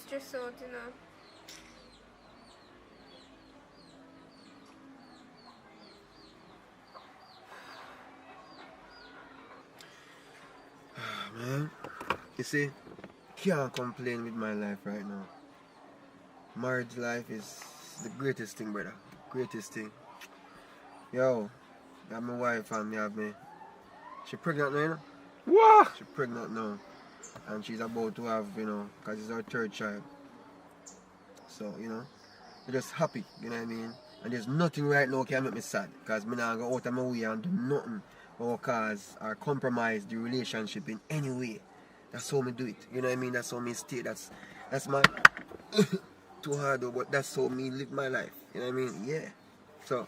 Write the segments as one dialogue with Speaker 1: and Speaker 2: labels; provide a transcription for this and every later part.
Speaker 1: stressed out, you know.
Speaker 2: Man, you see, can't complain with my life right now. Marriage life is the greatest thing, brother. Greatest thing. Yo, I have my wife and me have me. She pregnant now, you know?
Speaker 3: What?
Speaker 2: She pregnant now. And she's about to have, because it's her third child. So, we're just happy, you know what I mean? And there's nothing right now can make me sad. Because me not go out of my way and do nothing or cause or compromise the relationship in any way. That's how me do it. You know what I mean? That's how me stay. That's my too hard though, but that's how me live my life. You know what I mean? Yeah. So,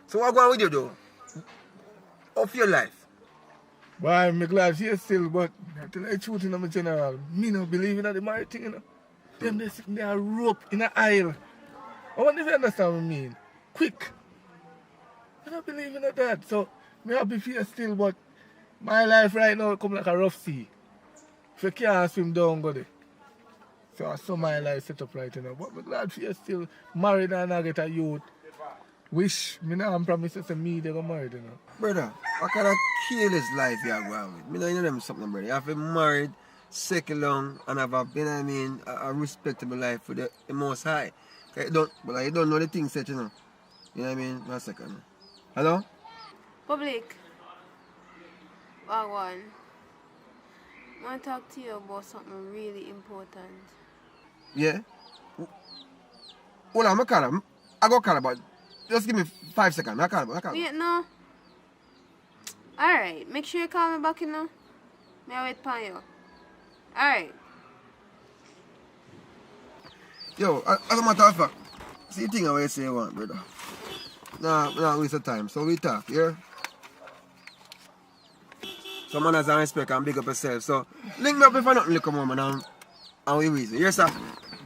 Speaker 2: So what going with you though? Of your life?
Speaker 3: Boy, I'm glad she still, but I tell you the truth in my general. Me not believe in the marriage thing, you know. Them they sitting there rope in the aisle. I wonder if you understand what I mean. Quick. I don't believe in that. So me happy for you still, but my life right now come like a rough sea. If you can't swim down, go there. So I saw my life set up right now. But I'm glad for you still married and I get a youth. Wish me now and promise to say me they go married, you know.
Speaker 2: Brother, what kind of careless life you are going with? Me know you know them something, brother. You have to be married, second long, and have a, you know what I mean, a respectable life for the most high. You don't know the things that you know. You know what I mean? 1 second. Hello?
Speaker 1: Public. Wagwan. I want to talk to you about something really important.
Speaker 2: Yeah? Hold on, I call her. I go call her, but just give me 5 seconds. I call her.
Speaker 1: Wait, no. Alright, make sure you call me back, you know. May I wait for you. Alright.
Speaker 2: Yo, as a matter of fact, see the thing I say you want, brother. Nah, waste of time. So we talk, yeah? So manners and respect and big up yourself. So link me up if I nothing look moment and we reason. Yes, sir?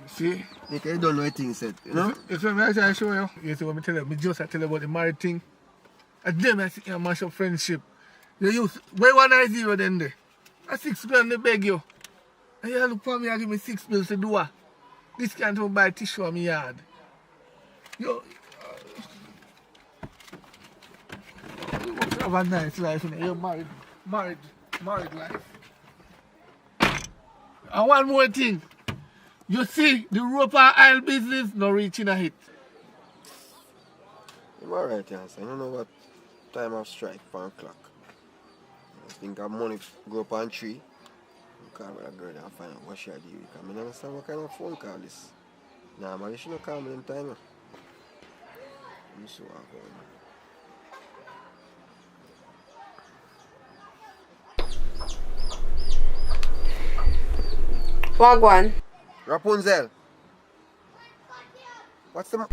Speaker 3: See?
Speaker 2: Because you don't know a thing said, you know?
Speaker 3: It's when I show you. You see what I tell you? Me just tell you about the married thing. And then I see you mash up friendship. You use, where 190 then there? A 6 grand they beg you. And you look for me and give me 6 bills to do what? This can't even buy tissue on my yard. You have a nice life, you know. You're married life. And one more thing. You see, the rope and aisle business not reaching a hit.
Speaker 2: I'm alright, yes. I don't know what time of strike, 1 o'clock. I think I money go up on 3. I call a girl and find out what she do. Because I don't understand what kind of phone call this. Nah, man, you shouldn't call me them time. I'm so
Speaker 1: Wagwan.
Speaker 2: Rapunzel. What's the...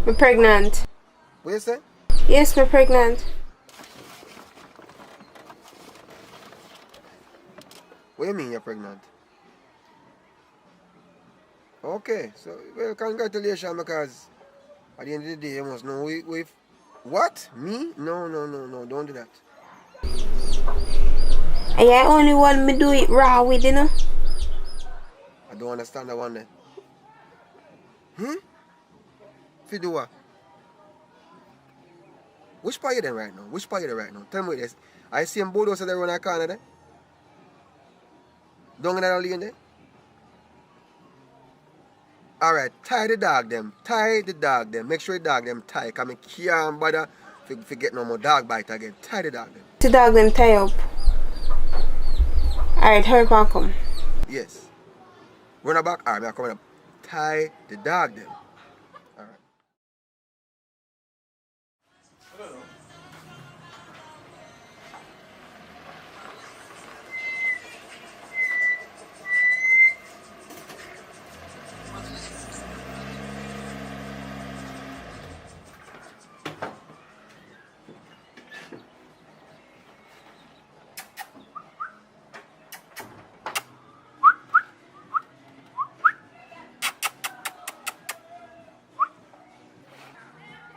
Speaker 1: I'm pregnant.
Speaker 2: What you say?
Speaker 1: Yes, I'm pregnant.
Speaker 2: What do you mean you're pregnant? Okay, so, well, congratulations because at the end of the day, you must know with... What? Me? No, don't do that.
Speaker 1: And I only want me do it raw with, you know?
Speaker 2: I don't understand that one then. If you do what? Which part you there right now? Tell me this. I see them bulldozer there around that corner there. Down in that lane there. Alright, tie the dog them. Make sure the dog them tie. Because I can't bother if you get no more dog bite again. Tie the dog them.
Speaker 1: The dog them tie up. Alright, hurry up and come.
Speaker 2: Yes. Run back. Alright, I'm coming up. Tie the dog them. Alright.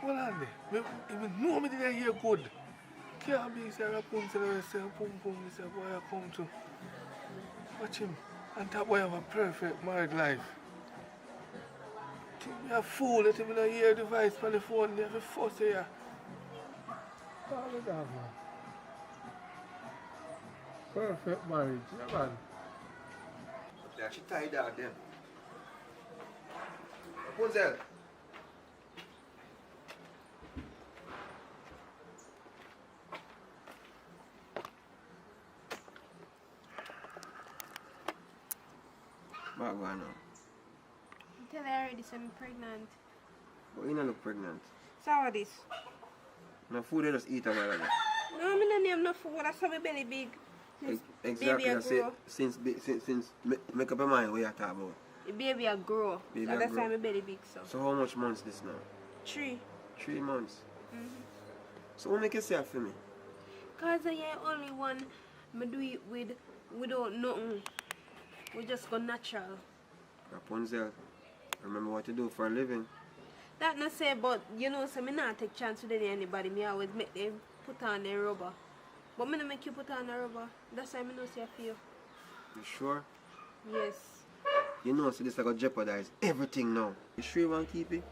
Speaker 3: Hold on there. Even know me didn't hear good. Can't be say Rapunzel or say Pum Pum, say boy I come to. Watch him. And that boy have a perfect married life. Think me a fool that him in a hear device on the phone, they have a fuss here. All of that, man. Perfect marriage, yeah, man.
Speaker 2: Yeah, she tied out then. Rapunzel. What going on?
Speaker 1: Tell her already so I'm pregnant.
Speaker 2: But you don't look pregnant.
Speaker 1: So how this?
Speaker 2: No food, they just eat a while ago.
Speaker 1: No, I don't name no food. That's why my belly big. Since
Speaker 2: Exactly,
Speaker 1: baby
Speaker 2: I
Speaker 1: a
Speaker 2: say,
Speaker 1: grow.
Speaker 2: since make up your mind what you talk about.
Speaker 1: The baby a grow.
Speaker 2: Baby
Speaker 1: So
Speaker 2: a
Speaker 1: that's
Speaker 2: grow.
Speaker 1: why my belly big so.
Speaker 2: So how much months this now?
Speaker 1: 3.
Speaker 2: 3 months. So what make you say that for me?
Speaker 1: Cause I ain't only one me do it without nothing. We just go natural.
Speaker 2: Rapunzel, remember what you do for a living.
Speaker 1: That not say, but you know, so me not take chance with anybody. Me always make them put on their rubber. But me not make you put on a rubber. That's why me know say I feel.
Speaker 2: You sure?
Speaker 1: Yes.
Speaker 2: You know, so this is going to jeopardize everything now. You sure you want to keep it?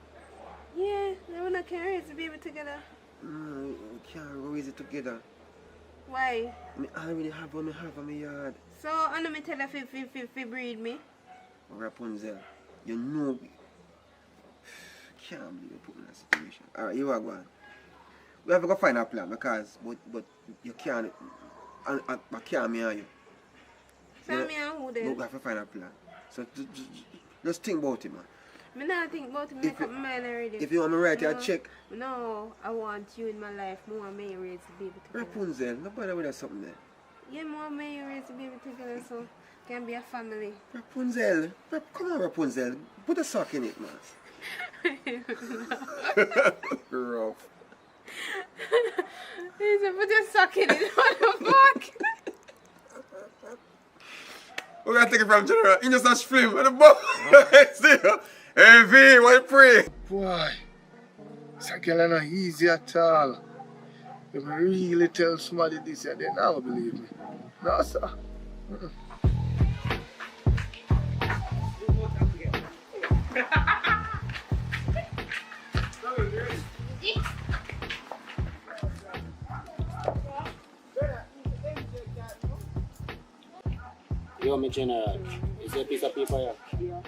Speaker 1: Yeah, now we not can raise the baby together.
Speaker 2: No, we can't raise it together.
Speaker 1: Why?
Speaker 2: I already have what I have in my yard.
Speaker 1: So I know me tell her if breed me.
Speaker 2: Rapunzel, you know me. Can't believe you put me in that situation. Alright, you are going. We have to go find a plan because but you can't I can't me and you.
Speaker 1: So me and who
Speaker 2: But
Speaker 1: then?
Speaker 2: we have to find a plan. So just think about it, man.
Speaker 1: Me not think about it, make up my mind already.
Speaker 2: If you want me to write you a check,
Speaker 1: No, I want you in my life. I want me raise the baby together.
Speaker 2: Rapunzel, nobody with something there.
Speaker 1: Yeah, I want me raise the baby together so can be a family.
Speaker 2: Rapunzel, come on Rapunzel, put a sock in it, man. Rough.
Speaker 1: He said, put your sock in it, what the fuck?
Speaker 2: We're gonna take it from General. You just not film and the ball. See? Hey V, why you pray?
Speaker 3: Boy, it's a girl not easy at all. If I really tell somebody this, they never believe me. No, sir.
Speaker 4: Yo, my general, is there a piece of paper here? Yeah.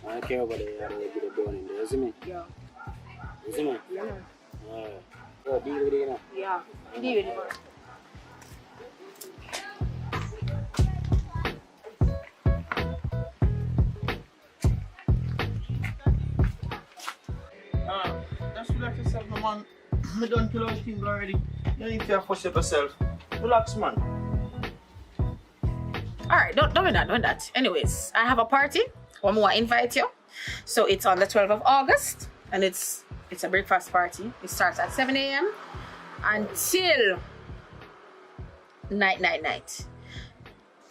Speaker 4: I don't care about the other bit of bone in there, you see me?
Speaker 1: Yeah.
Speaker 4: You see me?
Speaker 1: Yeah.
Speaker 4: Alright. Yo, deal with it, you know?
Speaker 1: Yeah. Deal with it.
Speaker 5: Just relax yourself, no, man. I done kill all the things already. You need to fuss up yourself. Relax, man.
Speaker 6: Alright, don't do that. Anyways, I have a party. One more invite you. So it's on the 12th of August and it's a breakfast party. It starts at 7 a.m. until night.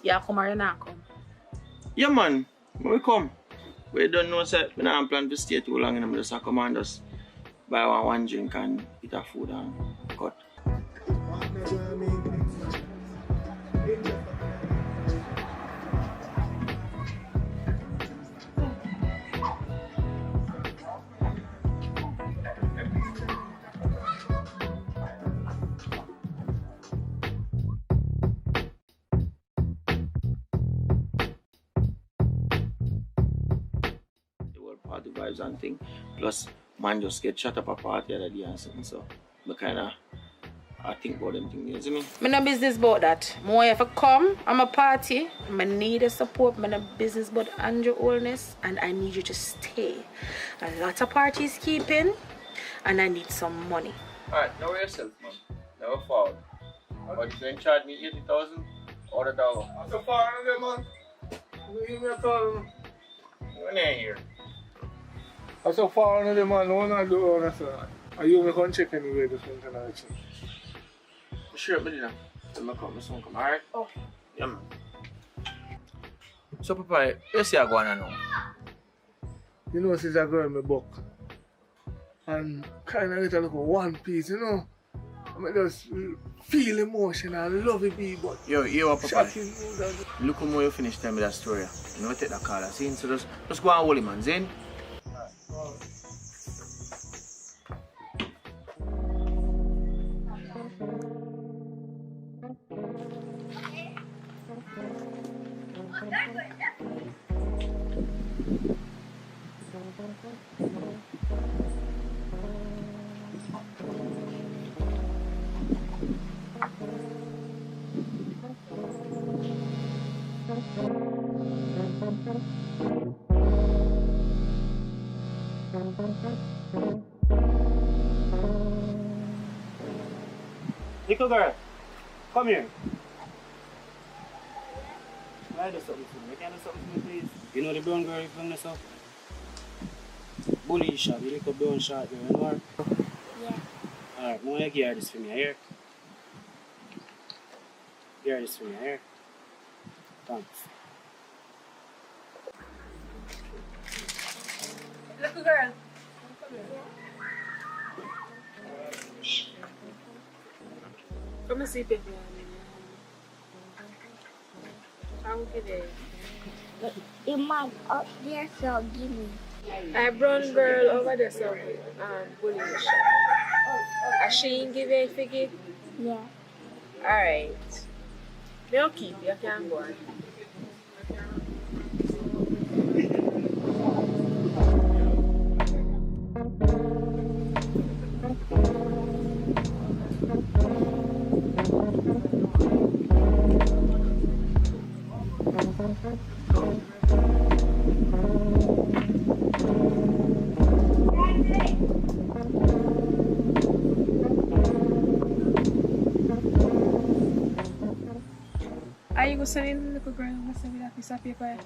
Speaker 6: Yeah, come or you not come.
Speaker 5: Yeah, man. When we come, we don't know, sir. We don't plan to stay too long, and we just come and just buy one drink and eat a food and cut. Party vibes and thing. Plus, man just get shut up a party the other day and something. So, I think about them things. You see me?
Speaker 6: I'm no business about that. More if I come, I'm a party. I need a support. I'm no business about Andrew Oldness, and I need you to stay. A lot of parties keeping, and I need some money.
Speaker 5: Alright, know yourself, man. Never forward. But if you ain't charge me 80,000, order dollar.
Speaker 3: So far, man. You give me a call.
Speaker 5: You ain't here.
Speaker 3: So far, man, no one do all that. Are you going to check anyway this one tonight?
Speaker 5: Sure, but you know. Tell me come, soon come, alright?
Speaker 6: Oh.
Speaker 5: Yeah, man. So, Papa, you see I go on now?
Speaker 3: You know, since I got in my book. And kind of get a look at one piece, you know. I just feel emotional, love it, but
Speaker 5: Yo, Papa.
Speaker 3: shocking.
Speaker 5: Look how you finish telling me that story. You know, take that call, Zin. So just go and hold him, man, Zin.
Speaker 4: Little girl, come here. Why do something for me? Can you do something for me, please? You know the brown girl you bring this up? Bully shot, you little brown shot there, you know her?
Speaker 7: Yeah.
Speaker 4: Alright, now you give her this for me, here. Give her this for me, here. Thanks.
Speaker 6: Little girl. Come and see people. How will get it?
Speaker 7: The man up there, so give me.
Speaker 6: A brown girl over there, so bully shot. She ain't give you a figure?
Speaker 7: Yeah.
Speaker 6: Alright. They'll keep you, can go on. Are you going to send in the little girl and send me that piece of paper?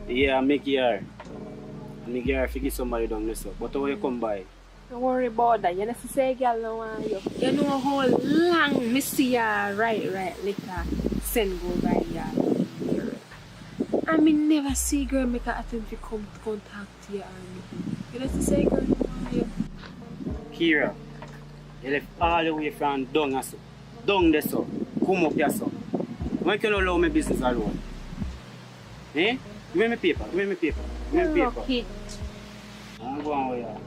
Speaker 4: Yeah, make her. Make her figure somebody down this up. But how you come by?
Speaker 6: Don't worry about that. You know, say girl don't want you. You know how long me see ya right later send go by ya. I mean never see girl make an attempt to come contact you or anything. You know say girl don't want you.
Speaker 4: Kira, you left all the way from down there, so. Down there, so. Come up here, so. Why can't you allow my business alone? Eh? Give me my paper, give me my paper, give me my paper.
Speaker 6: Look it.
Speaker 4: I'm going with you.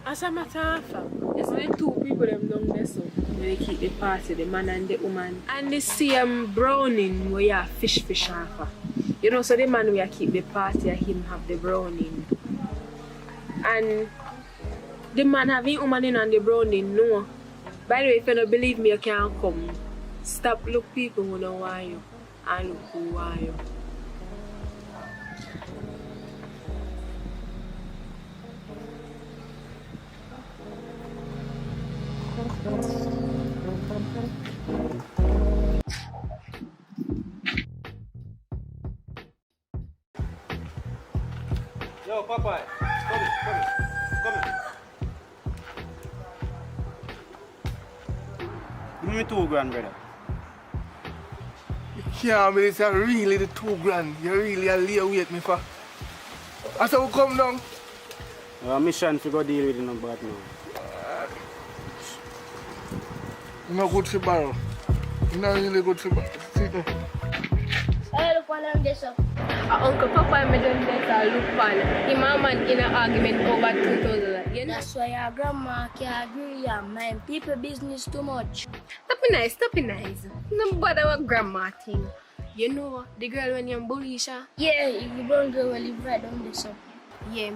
Speaker 6: As a matter of fact, it's the two people them down there so they keep the party, the man and the woman. And the same browning where you fish off. You know, so the man where keep the party and him have the browning. And the man having woman in and the browning, no. By the way, if you don't believe me, you can't come. Stop look people who don't want you and look who want you.
Speaker 4: Yo, Papa, come here. Give me $2 grand, brother.
Speaker 3: You can't believe it's really the $2 you really are lay wait me for. As I will come down.
Speaker 4: Mission to go deal with it, no bad now.
Speaker 3: You're not good for borrow. You're not really good for borrow. See there.
Speaker 7: Hey, look what I'm this up.
Speaker 1: Uncle Papa and me done better look pan. Him and man in an argument over 2,000. You know?
Speaker 7: That's why your grandma can't agree and mind people business too much.
Speaker 1: Stop it nice. No bother with grandma thing. You know the girl when you're bully, Sha?
Speaker 7: Yeah, the brown girl will live right down this up.
Speaker 1: Yeah.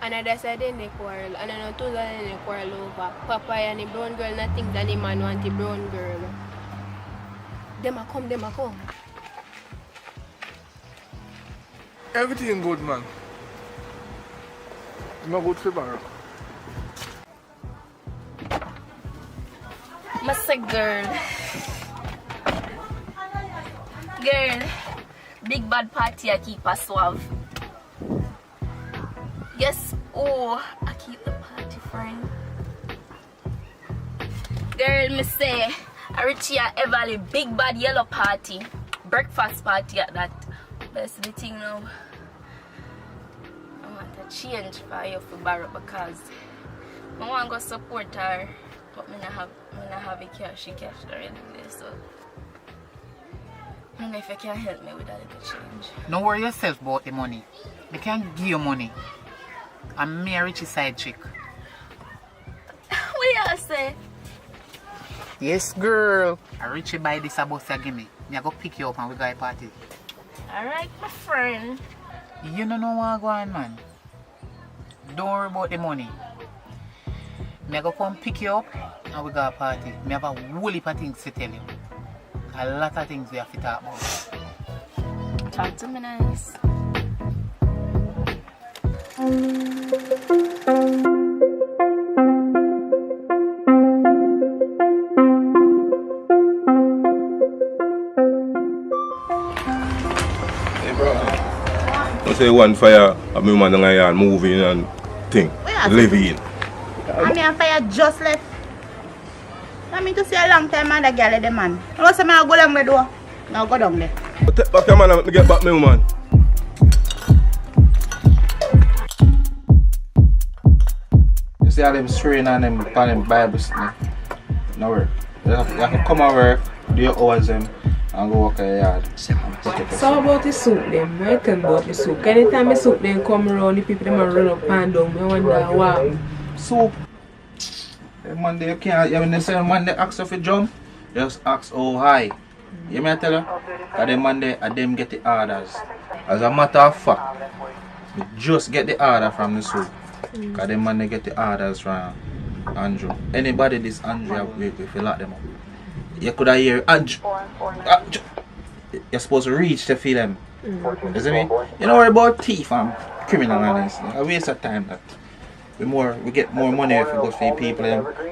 Speaker 1: And I said they quarrel. And I know 2,000 they quarrel over. Papa and the brown girl not think that the man want the brown girl. Them a come.
Speaker 3: Everything good, man. You're not good for borrow.
Speaker 7: Massa girl, big bad party I keep us suave. Yes, oh, I keep the party friend. Girl, me say, I reach here Everly big bad yellow party, breakfast party at that. That's the thing now. change for you for borrow because I want to go support her, but I don't have a cash already, so I don't know if you can help me with that little change.
Speaker 8: Don't worry yourself about the money. I can give you money. I'm me a Richie side chick.
Speaker 7: What you say?
Speaker 8: Yes, girl. A Richie buy this a bus you give me. Me go pick you up and we go to a party.
Speaker 7: Alright, my friend.
Speaker 8: You don't know what go on, man. Don't worry about the money. Me go come pick you up and we go to a party. Me have a whole heap of things to tell you. A lot of things we have to talk about.
Speaker 7: Talk to me nice.
Speaker 9: I say one fire, a me man and moving and thing, living.
Speaker 10: I mean, fire just left. I mean to see a long time man the girl the man. I was saying I go down the door. Now go down there.
Speaker 9: Take back your man and let me get back me woman.
Speaker 11: You see all them strain and them on them Bibles no work. You have to come and work, do your hours them and go work at your yard.
Speaker 12: So about the soup then, I tell about the soup. Anytime the soup then come around, the people them run up and down, I wonder why.
Speaker 11: Soup. Monday you can't, when they say Monday ask you for jump, just ask how high. You may tell you? Because them Monday them get the orders. As a matter of fact, you just get the order from the soup. Because them Monday get the orders from Andrew. Anybody this Andrew, if you lock them up. You could have hear Andrew. You're supposed to reach to feel them. You see me? You don't worry about thief and criminal and this. A waste of time that. We get more money if we go for people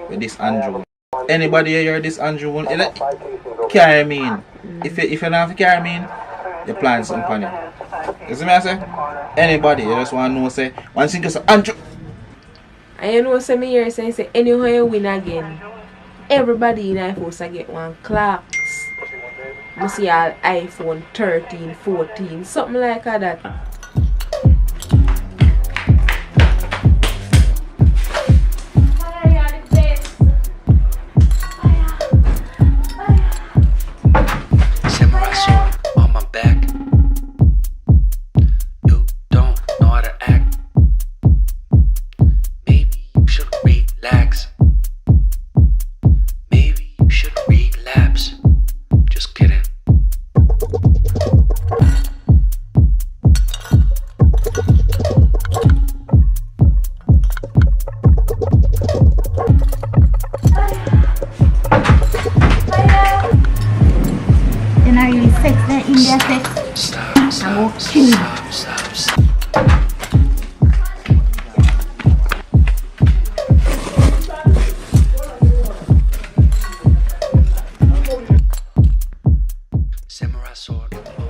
Speaker 11: with this Andrew. Anybody hear this Andrew one, carry me in. If you don't have to carry me in, you plan something funny. You see me I say? Anybody, you just want to know say, one thing is Andrew.
Speaker 12: And you know some here say anyhow you win again. Everybody in iPhone to get one clocks. You see all iPhone 13, 14, something like that.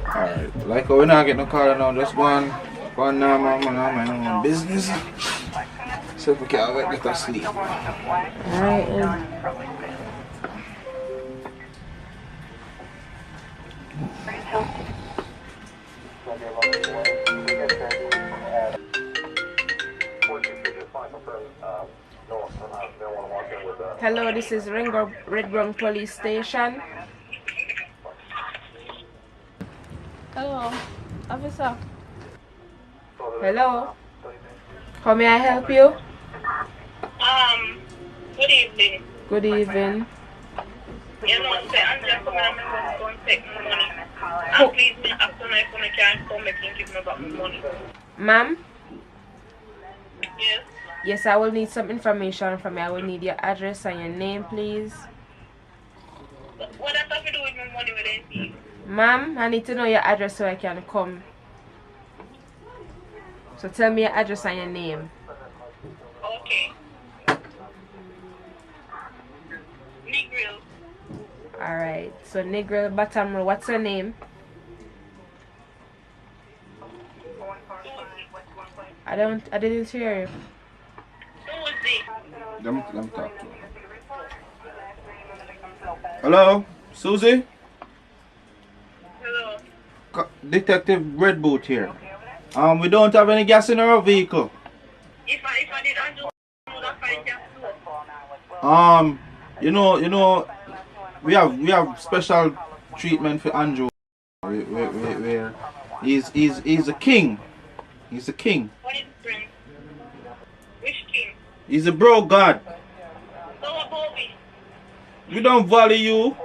Speaker 11: Alright, like we're not getting no car now, just go on now, my business. So if we can't wait, get us sleep.
Speaker 12: Alright, Hello, this is Redgrove Police Station. Hello, officer. Hello. How may I help you?
Speaker 13: Good evening.
Speaker 12: Good evening.
Speaker 13: You know, say I'm just coming and going to take my money. And please, me after my phone, I can't come back and give me back my money.
Speaker 12: Ma'am?
Speaker 13: Yes.
Speaker 12: Yes, I will need some information from you. I will need your address and your name, please.
Speaker 13: What does that have to do with my money with anything?
Speaker 12: Ma'am, I need to know your address so I can come. So tell me your address and your name.
Speaker 13: Okay. Negril.
Speaker 12: Alright, so Negril Bottom Row, what's your name? I didn't hear you.
Speaker 11: Let me talk to you. Hello, Susie?
Speaker 13: Hello.
Speaker 11: Detective Red Boot here. We don't have any gas in our vehicle.
Speaker 13: If I did Andrew, would have find you.
Speaker 11: You know, we have special treatment for Andrew. Where he's a king. He's a king.
Speaker 13: What is prince? Which king?
Speaker 11: He's a bro god.
Speaker 13: So about me.
Speaker 11: We don't value you.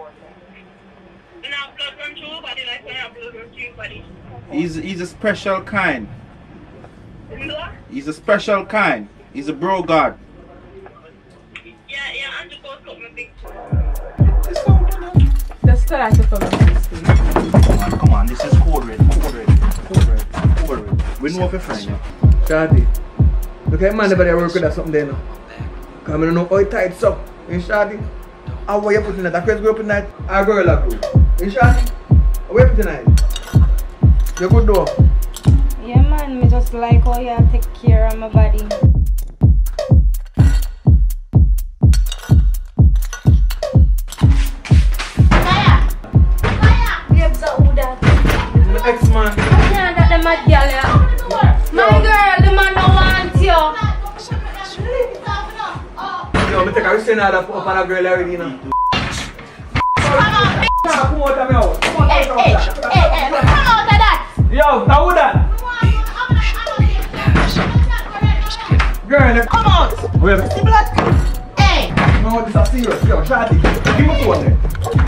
Speaker 13: When I have blood run through your body like when I have blood run through your body.
Speaker 11: He's a special kind.
Speaker 13: No?
Speaker 11: He's a special kind. He's a bro god.
Speaker 13: Yeah, Andrew goes something big.
Speaker 12: Just tell us to come and see.
Speaker 11: Come on, this is code red. We know if you're friend.
Speaker 2: Shawty, look at man everybody work with that something there now. Cause I don't know how it tight so. In Shawty, how are you putting that? That crazy girl putting that? Our girl like you. In Shawty, how are you putting that? You good though?
Speaker 14: Yeah man, me just like how you take care of my body.
Speaker 2: My ex-man.
Speaker 14: Yeah, that the mad girl, yeah. My girl, the man don't want you.
Speaker 2: Yo, me take a restraint order up on a girl already, you know. Come out of me out.
Speaker 10: Hey, come out of that.
Speaker 2: Yo, how would that? Girl,
Speaker 10: Come out.
Speaker 2: wait.
Speaker 10: See blood? Hey.
Speaker 2: No, this is serious. Yo, Shawty, give me phone there.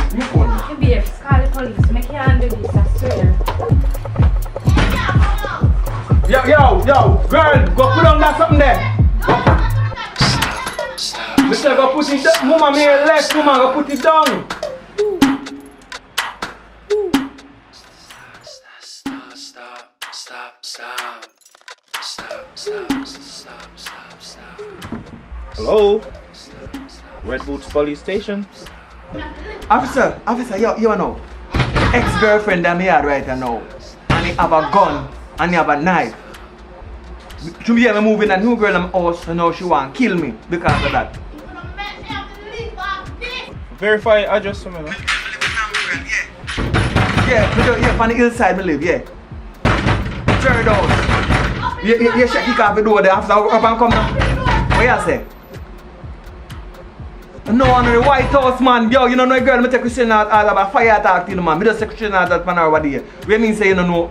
Speaker 2: Give me phone there.
Speaker 14: Babes, call the police. Make you handle this, I swear.
Speaker 2: Yo, girl, go put on that something there. Mister, go put it down. Mama, me left, mama, go put it down.
Speaker 11: Hello? Red Boots Police Station.
Speaker 2: Officer, you know, ex-girlfriend that me had right now, and he have a gun and he have a knife. To me, I'm moving a new girl in my house, and now she want to kill me because of that.
Speaker 11: Verify address for me, no?
Speaker 2: Yeah, on the hillside me live, yeah. Third house. You should kick off the door there after up and come now. What you say? No, on the White House, man. Yo, you know no girl, me take Christian out all about fire attack to the man. Me just say Christian out that man over there. What mean say you don't know?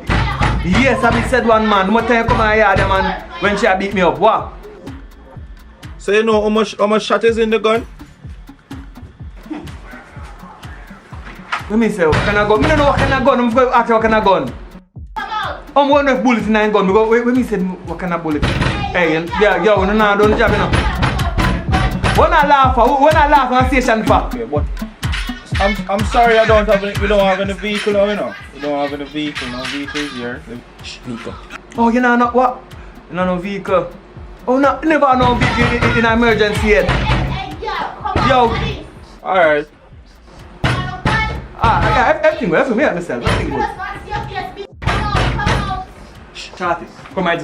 Speaker 2: Yes, I be said one man. No time come and hear the man when she beat me up. What?
Speaker 11: So you know how much shot is in the gun?
Speaker 2: Let me say, what kind of gun? I don't know what kind of gun. I'm going to ask you what kind of gun. I'm going to have bullets in that gun. Let me say, what kind of bullet? Hey, yeah, yo, no, don't jab, you know. When I laugh on station for.
Speaker 11: Okay, but I'm sorry we don't have any vehicle now, you know. We don't have any vehicle, no vehicles here. Vehicle.
Speaker 2: Oh, you know not what? You know no vehicle. Oh, no, never no vehicle in an emergency yet. Yo.
Speaker 11: Alright.
Speaker 2: Everything well for me and myself. Nothing good. Charlie, come here,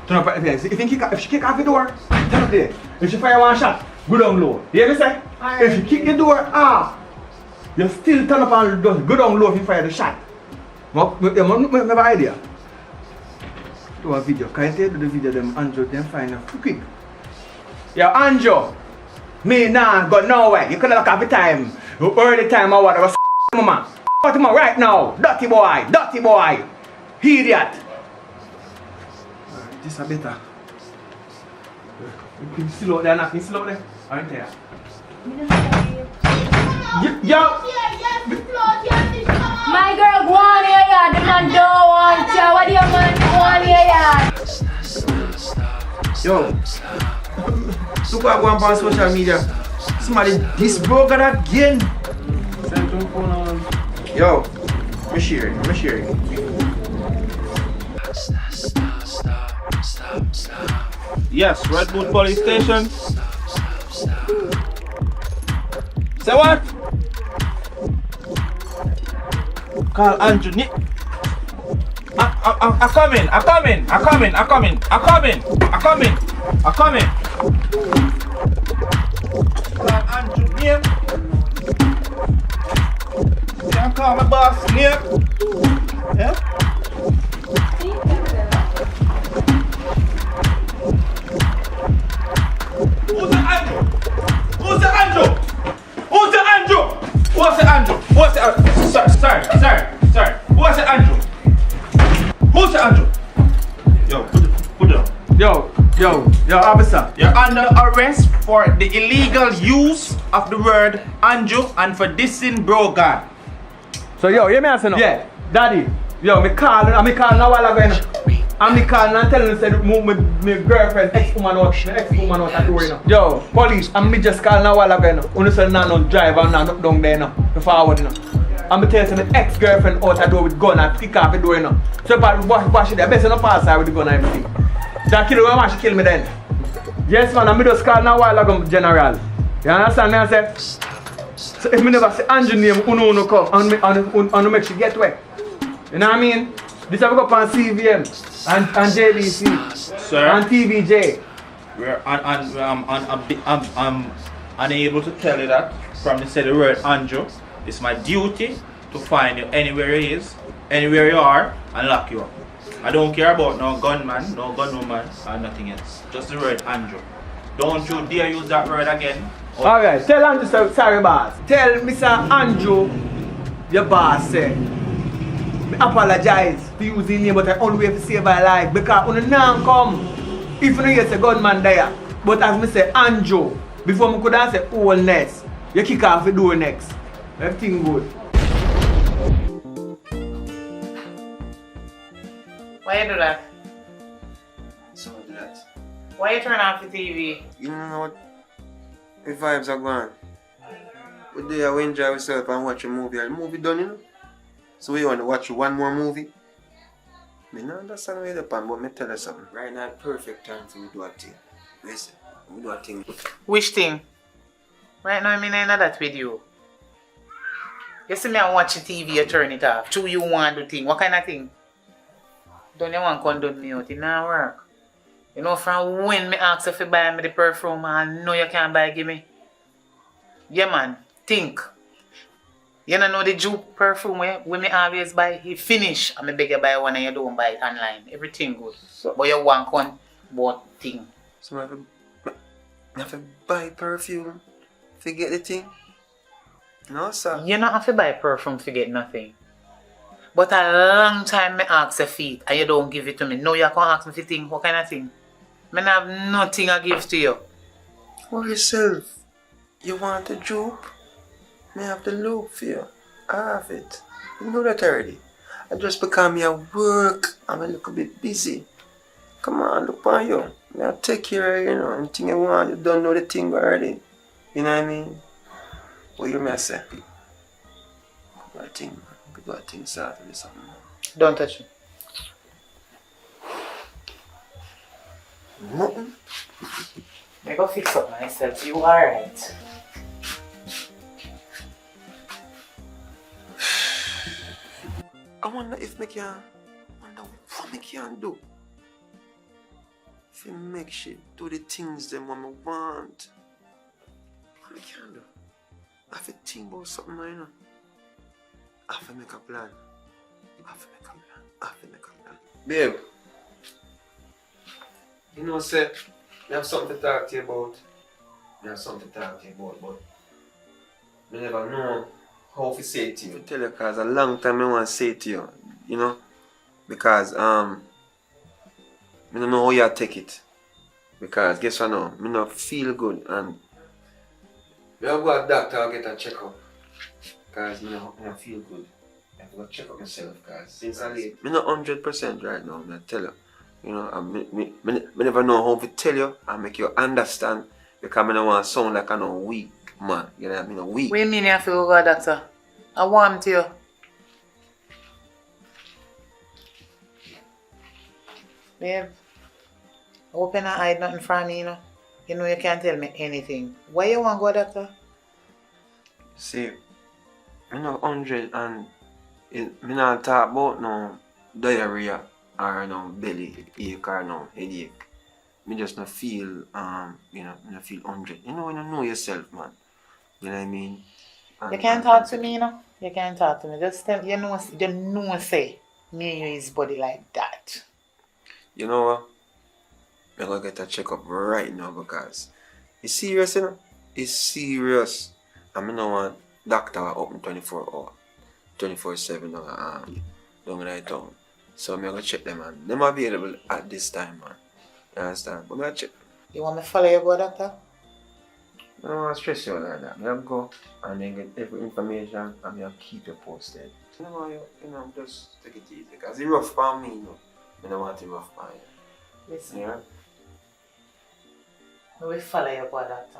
Speaker 2: turn up at the place. If she kick off the door, turn up there. If she fire one shot, go down low. You hear me say? Right. If you kick the door off, you still turn up and go down low if you fire the shot. But you have an idea. Do a video. Can you do the video them Andrew them find out quick? Yo, Andrew, me nah go nowhere. You could look at the time. You early time or what? I was mama. What am I right now? Dirty boy, idiot. This is better. You can still out there, not still out there. Aren't there? Yo!
Speaker 14: My girl, go on here, yeah. The man don't want you. What do you man go on here, yeah?
Speaker 2: Yo! Look what going on social media. Somebody this broker again. Yo! I'm sharing.
Speaker 11: Yes, Red Boot Police Station. Say what? Call Andrew. I'm coming. Call Andrew name. You can call my boss name. Yeah? Yo, officer. You're under arrest for the illegal use of the word Anjo and for dissing bro God.
Speaker 15: So yo, hear me answer now?
Speaker 11: Yeah.
Speaker 15: Daddy, yo, me call a while ago. And me call and tell him say my girlfriend ex-woman out at the door now. Yo, police, and me just call a while ago. Only say no drive and no down there now. The forward now. And me tell you my ex-girlfriend out the door with gun and kick off the door now. So if I wash it there, best not pass her with the gun and everything. That killer will want to kill me then. Yes man, and me just call a while ago, General. You understand me? I say, so if me never say Anjo name, uno come and make she get wet. You know what I mean? This have go up on CVM and JBC
Speaker 11: Sir?
Speaker 15: and TVJ.
Speaker 11: I'm unable to tell you that from the said word Anjo. It's my duty to find you anywhere he is, anywhere you are, and lock you up. I don't care about no gunman, no gunwoman, or nothing else. Just the word Anjo. Don't you dare use that word again.
Speaker 15: Alright, tell Anjo, sorry boss. Tell Mr. Anjo, your boss say, I apologize for using the name, but I only way to save my life because when the now come, if you know you say gunman there, but as me say Anjo, before me could have say wholeness, you kick off the door next. Everything good.
Speaker 8: Why you do that?
Speaker 2: So I do that.
Speaker 8: Why you turn off the TV?
Speaker 2: You know what? The vibes are gone. We there, we enjoy ourselves and watch a movie. The movie done, you know? So we want to watch one more movie? I don't understand where you're pan, but me tell you something. Right now, perfect time for we do a thing. Listen, we do a thing.
Speaker 8: Which thing? Right now I'm in that with you. You see me and watch the TV, you turn it off. True, you want to do thing. What kind of thing? Don't you want to condone me out? It not work. You know, from when me ask if you buy me the perfume, I know you can't buy give me. Yeah man, think. You don't know the Juke perfume where me always buy, it finish and me beg you buy one and you don't buy it online. Everything good. So, but you want one bought thing.
Speaker 2: So I have to buy perfume, forget the thing? No sir.
Speaker 8: You don't have to buy perfume to get nothing. But a long time me ask a feet and you don't give it to me. Now you can ask me for thing. What kind of thing? Me have nothing I give to you.
Speaker 2: For yourself. You want a Juke? Me have the loop for you. I have it. You know that already. I just become me at work. I'm a little bit busy. Come on, look on you. I'll take care of you, know, anything you want. You don't know the thing already. You know what I mean? What you may say? I think, I think start with something.
Speaker 8: Don't touch me.
Speaker 2: Nothing.
Speaker 8: I go fix up myself. You alright?
Speaker 2: I wonder if I can, wonder what I can do. If I make shit, do the things them what I want. What I can do? I have to think about something now, you know. I have to make a plan. I have to make a plan. I have to make a plan. Babe, you know, say, I have something to talk to you about. I have something to talk to you about, but I never know how to say it to you. I tell you, because a long time I want to say it to you, you know, because I don't know how you take it. Because guess what now, I don't feel good and I go to the doctor and get a checkup. Because I don't feel good. I have to go check up myself because since I'm late, I'm not 100% right now, I tell you. You know, I never know how to tell you and make you understand because I don't want to sound like I'm weak, man. You know what I mean? Weak.
Speaker 8: What do you mean you have to go to the doctor? I want to you. Babe, I hope you not hide nothing from me, you know. You know you can't tell me anything. Why you want to go to the doctor?
Speaker 2: See, I'm not 100 and I'm not talk about no diarrhea or no belly ache or no headache. I just not feel, you know, I not feel 100. You know when you know yourself, man. You know what I mean?
Speaker 8: You can't talk to me, you know. You can't talk to me. Just tell you know say me and you is body like that.
Speaker 2: You know what? I'm gonna get a checkup right now because it's serious, you know? It's serious. I mean, no one doctor open 24 hours, 24/7 down in town. So I'm gonna check them, man. Them available at this time, man. You understand? But I check.
Speaker 8: You want me to follow you, go, doctor?
Speaker 2: I don't want to stress you like that. I go and then get every information and I'll keep you posted. Just take it easy. Because it's rough for me, I don't want it rough for you.
Speaker 8: Listen.
Speaker 2: Yeah?
Speaker 8: I will follow you, go, doctor.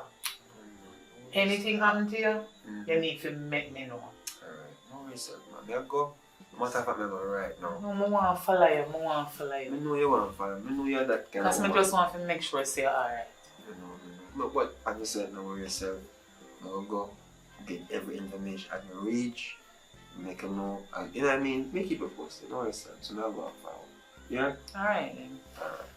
Speaker 8: Anything happen to you, you need to make me know.
Speaker 2: Alright, no reason, man. I go. No matter if I'm going right now.
Speaker 8: No, I want to follow you. I want to follow you.
Speaker 2: I know you want to follow me. I know you're that kind of
Speaker 8: Because I just want to make sure you're alright.
Speaker 2: No, but as you said, no worry yourself. I'll go get every information I can reach, make them know. And, you know what I mean? Make it posted. No worry yourself. So now go and follow. Yeah?
Speaker 8: Alright then.
Speaker 2: Alright.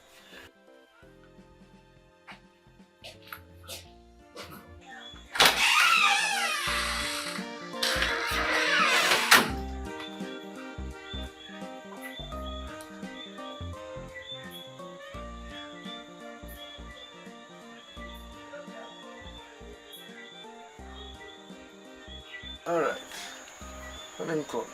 Speaker 3: Alright. Let him come.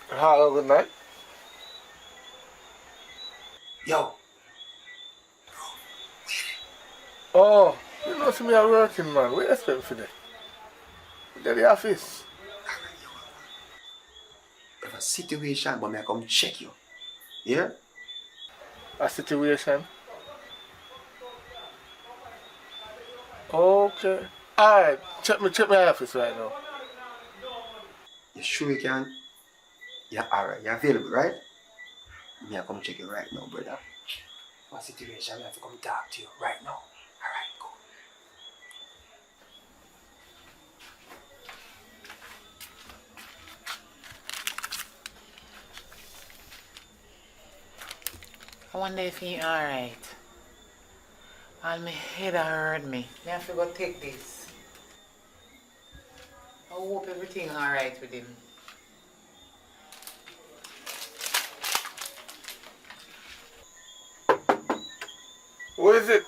Speaker 3: Hello, good night.
Speaker 2: Yo.
Speaker 3: Oh, you know, see me are working, man. What you expect for that? Get the office.
Speaker 2: If a situation, but I come check you. Yeah?
Speaker 3: A situation? Okay. Alright, check my office right now.
Speaker 2: You sure you can? Yeah, alright. You're available, right? Me, I come check you right now, brother. For a situation, I have to come talk to you right now. Alright, go.
Speaker 8: I wonder if he alright. All my head hurt me. I have to go take this. I hope everything alright with him.
Speaker 3: Who is it?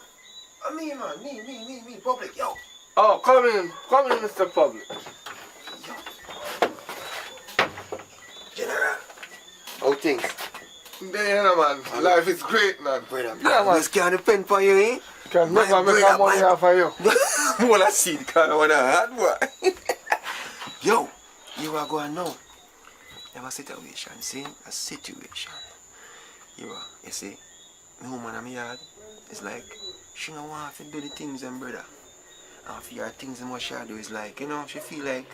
Speaker 2: Me, man. Me, public, yo.
Speaker 3: Oh, come in, Mr. Public.
Speaker 2: General. How things?
Speaker 3: Yeah, man. Life is great, man.
Speaker 2: Brother,
Speaker 3: yeah, man.
Speaker 2: This can't depend on you, eh?
Speaker 3: Can never make our money off of you.
Speaker 2: Well, I see the kind of one I had, boy. Yo, you are going now. You have a situation, see? A situation. You see, my woman in my yard, it's like, she don't want to do the things, and brother. And for your things, and what she do is like, you know, she feel like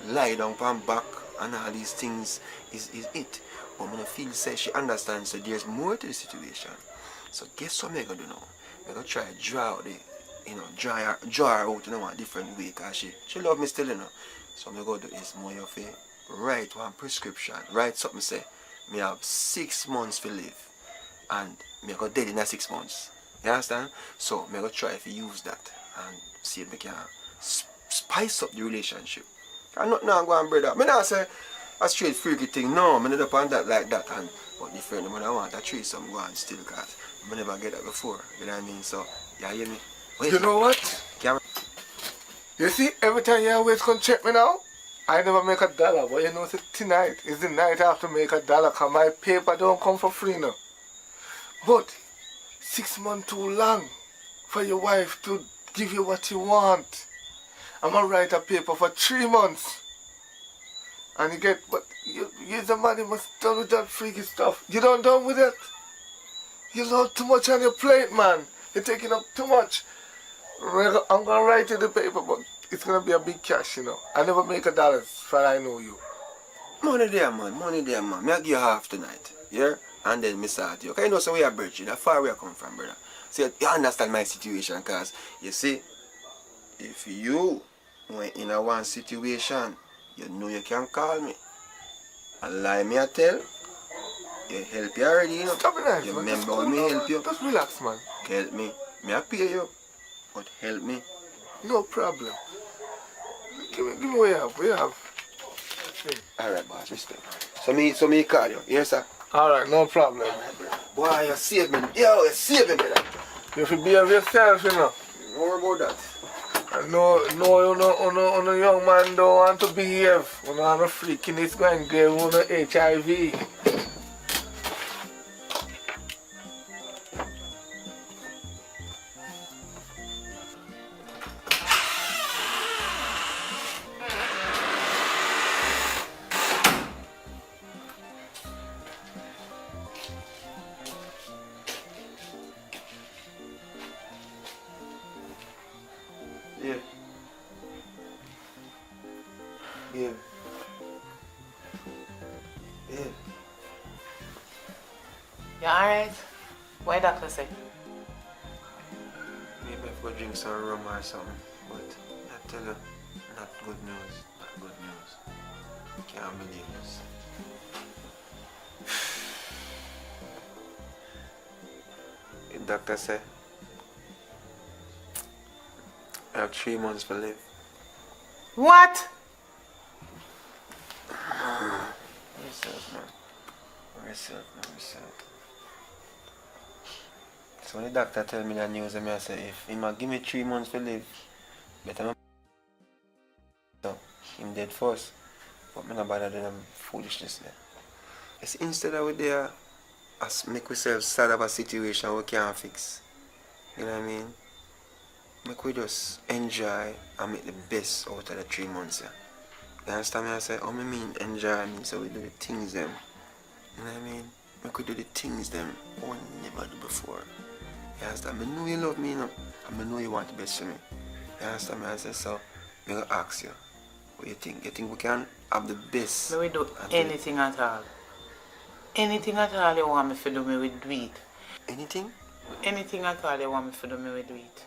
Speaker 2: lie down on back and all these things is it. But when I feel say she understands that there's more to the situation. So guess what I'm gonna do now? I'm gonna try to draw out the, draw her out in a different way, because she love me still, you know. So I'm gonna go do is more of a write one prescription, write something say, me have 6 months to live and me go dead in that 6 months. You understand? So I'm gonna try to use that and see if we can spice up the relationship. I'm not now going brother. I not say a straight freaky thing, no, I'm not on that like that, and but the friend when I want a threesome go on still, because I never get that before, you know what I mean? So you hear me? Wait,
Speaker 3: you know what? You see, every time you always come check me now, I never make $1, but you know, tonight is the night I have to make $1, because my paper don't come for free now. But 6 months too long for your wife to give you what you want. I'm gonna write a paper for 3 months. And you get, but you're the man, you must done with that freaky stuff. You don't done with it. You load too much on your plate, man. You're taking up too much. I'm gonna write you the paper, but it's gonna be a big cash, you know. I never make $1 for I know you.
Speaker 2: Money there, man. Money there, man. Me I give you half tonight, yeah? And then me start you. Okay, you know, so we are virgin. That's far where I come from, brother. So you understand my situation, because, you see, if you were in a one situation, you know you can call me. And lie me I tell, you help you already, you know.
Speaker 3: Stop it, nice,
Speaker 2: you
Speaker 3: man.
Speaker 2: remember when me help you?
Speaker 3: Just relax, man.
Speaker 2: Help me. Me I pay you, but help me.
Speaker 3: No problem. Give me what you have.
Speaker 2: Alright, boss, respect. So me call you, yes, sir?
Speaker 3: Alright, no problem.
Speaker 2: Boy, you saved me. Yo, you saved me, brother.
Speaker 3: You should behave yourself, you know.
Speaker 2: Don't worry about that.
Speaker 3: No, young man don't want to behave. You know, I'm a freaking it's going to give you HIV.
Speaker 2: Yeah. Yeah. Yeah.
Speaker 8: You alright? What doctor say?
Speaker 2: Maybe I go drink some rum or something. But I tell you, not good news. Not good news. Can't believe this. The doctor said I have 3 months to live.
Speaker 8: What?
Speaker 2: Myself, man. Myself. So when the doctor tell me that news, I say, if he might give me 3 months to live, better so him dead first. But me not bother doing them foolishness there. It's instead of we there, as make ourselves sad of a situation we can't fix. You know what I mean? Make we just enjoy and make the best out of the 3 months. Yeah. You understand me? I say, oh, I mean enjoy, I mean, so we do the things them. You know what I mean? Make we do the things them we never do before. You understand? I know you love me, you know, and I know you want the best for me. You understand me? I say, so I'm going to ask you, what you think? You think we can have the best?
Speaker 8: May we do anything at all. Anything at all you want me to do, me we do it.
Speaker 2: Anything?
Speaker 8: Anything at all you want me to do, me we do it.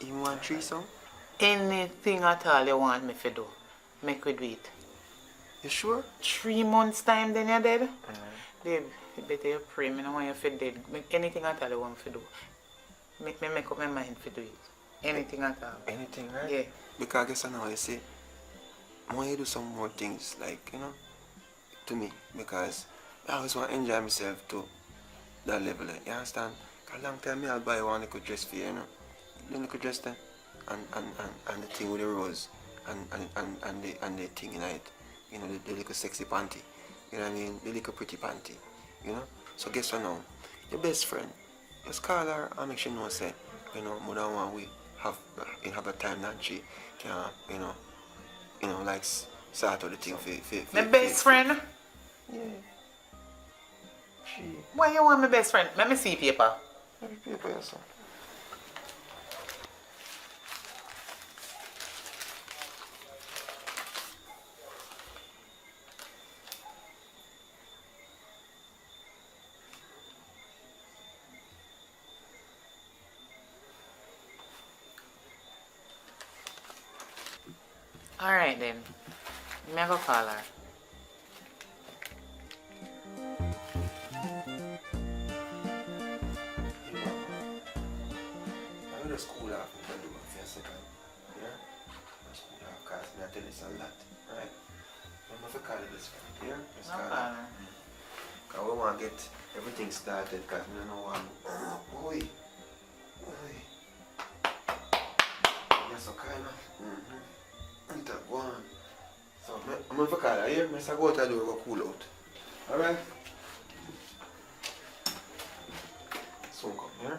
Speaker 2: You want 3 songs?
Speaker 8: Anything at all you want me to do, make we do it.
Speaker 2: You sure?
Speaker 8: 3 months time then you're dead? Babe, you better you pray, I don't want you to be dead. Make anything at all you want me to do. Make me make up my mind to do it. Anything at all.
Speaker 2: Anything, right?
Speaker 8: Yeah.
Speaker 2: Because I guess I know you see, I want you to do some more things, like, you know, to me. Because I always want to enjoy myself to that level. You understand? Because a long time I'll buy one little dress for you, you know. The little dress there. And the thing with the rose. And the thing in it. You know, the little sexy panty. You know what I mean? The little pretty panty. You know? So guess what now? Your best friend. Just call her and make sure you know, say, you know, more than one we have a time that she can, you know, like start out the thing for
Speaker 8: my best friend?
Speaker 2: Yeah. She.
Speaker 8: Why you want my best friend? Let me see paper.
Speaker 2: Let me paper yourself.
Speaker 8: Alright then. Me go call her.
Speaker 2: I'm just cool off and tell you for a second. Yeah? Just cool off because I tell you it's a lot. Right? I'm going to call you this one. Yeah? Just call her. Because we want to get everything started because we don't know what I'm... Oi. Yes, okay, man. Go on. So, I'm going to call her here. I'm going to go to the door and go cool out. Alright? Soon come, yeah?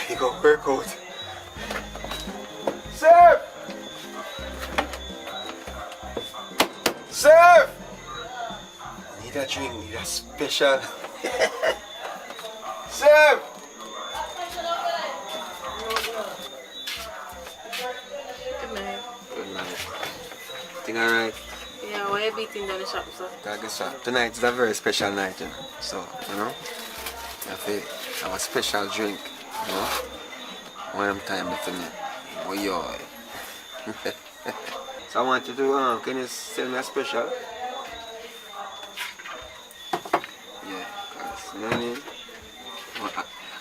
Speaker 2: You go work out. Sir! Sir! Need a drink, need a special. Sir!
Speaker 6: Good night.
Speaker 2: Good night. Think alright?
Speaker 6: Yeah, why you beating down the shop, sir?
Speaker 2: I guess so. Tonight is a very special night, you know. So, you know, I have to have a special drink, you know. One of them time for me. Oh, yo. So I want you to, can you send me a special? Yeah, cause, you know what I mean?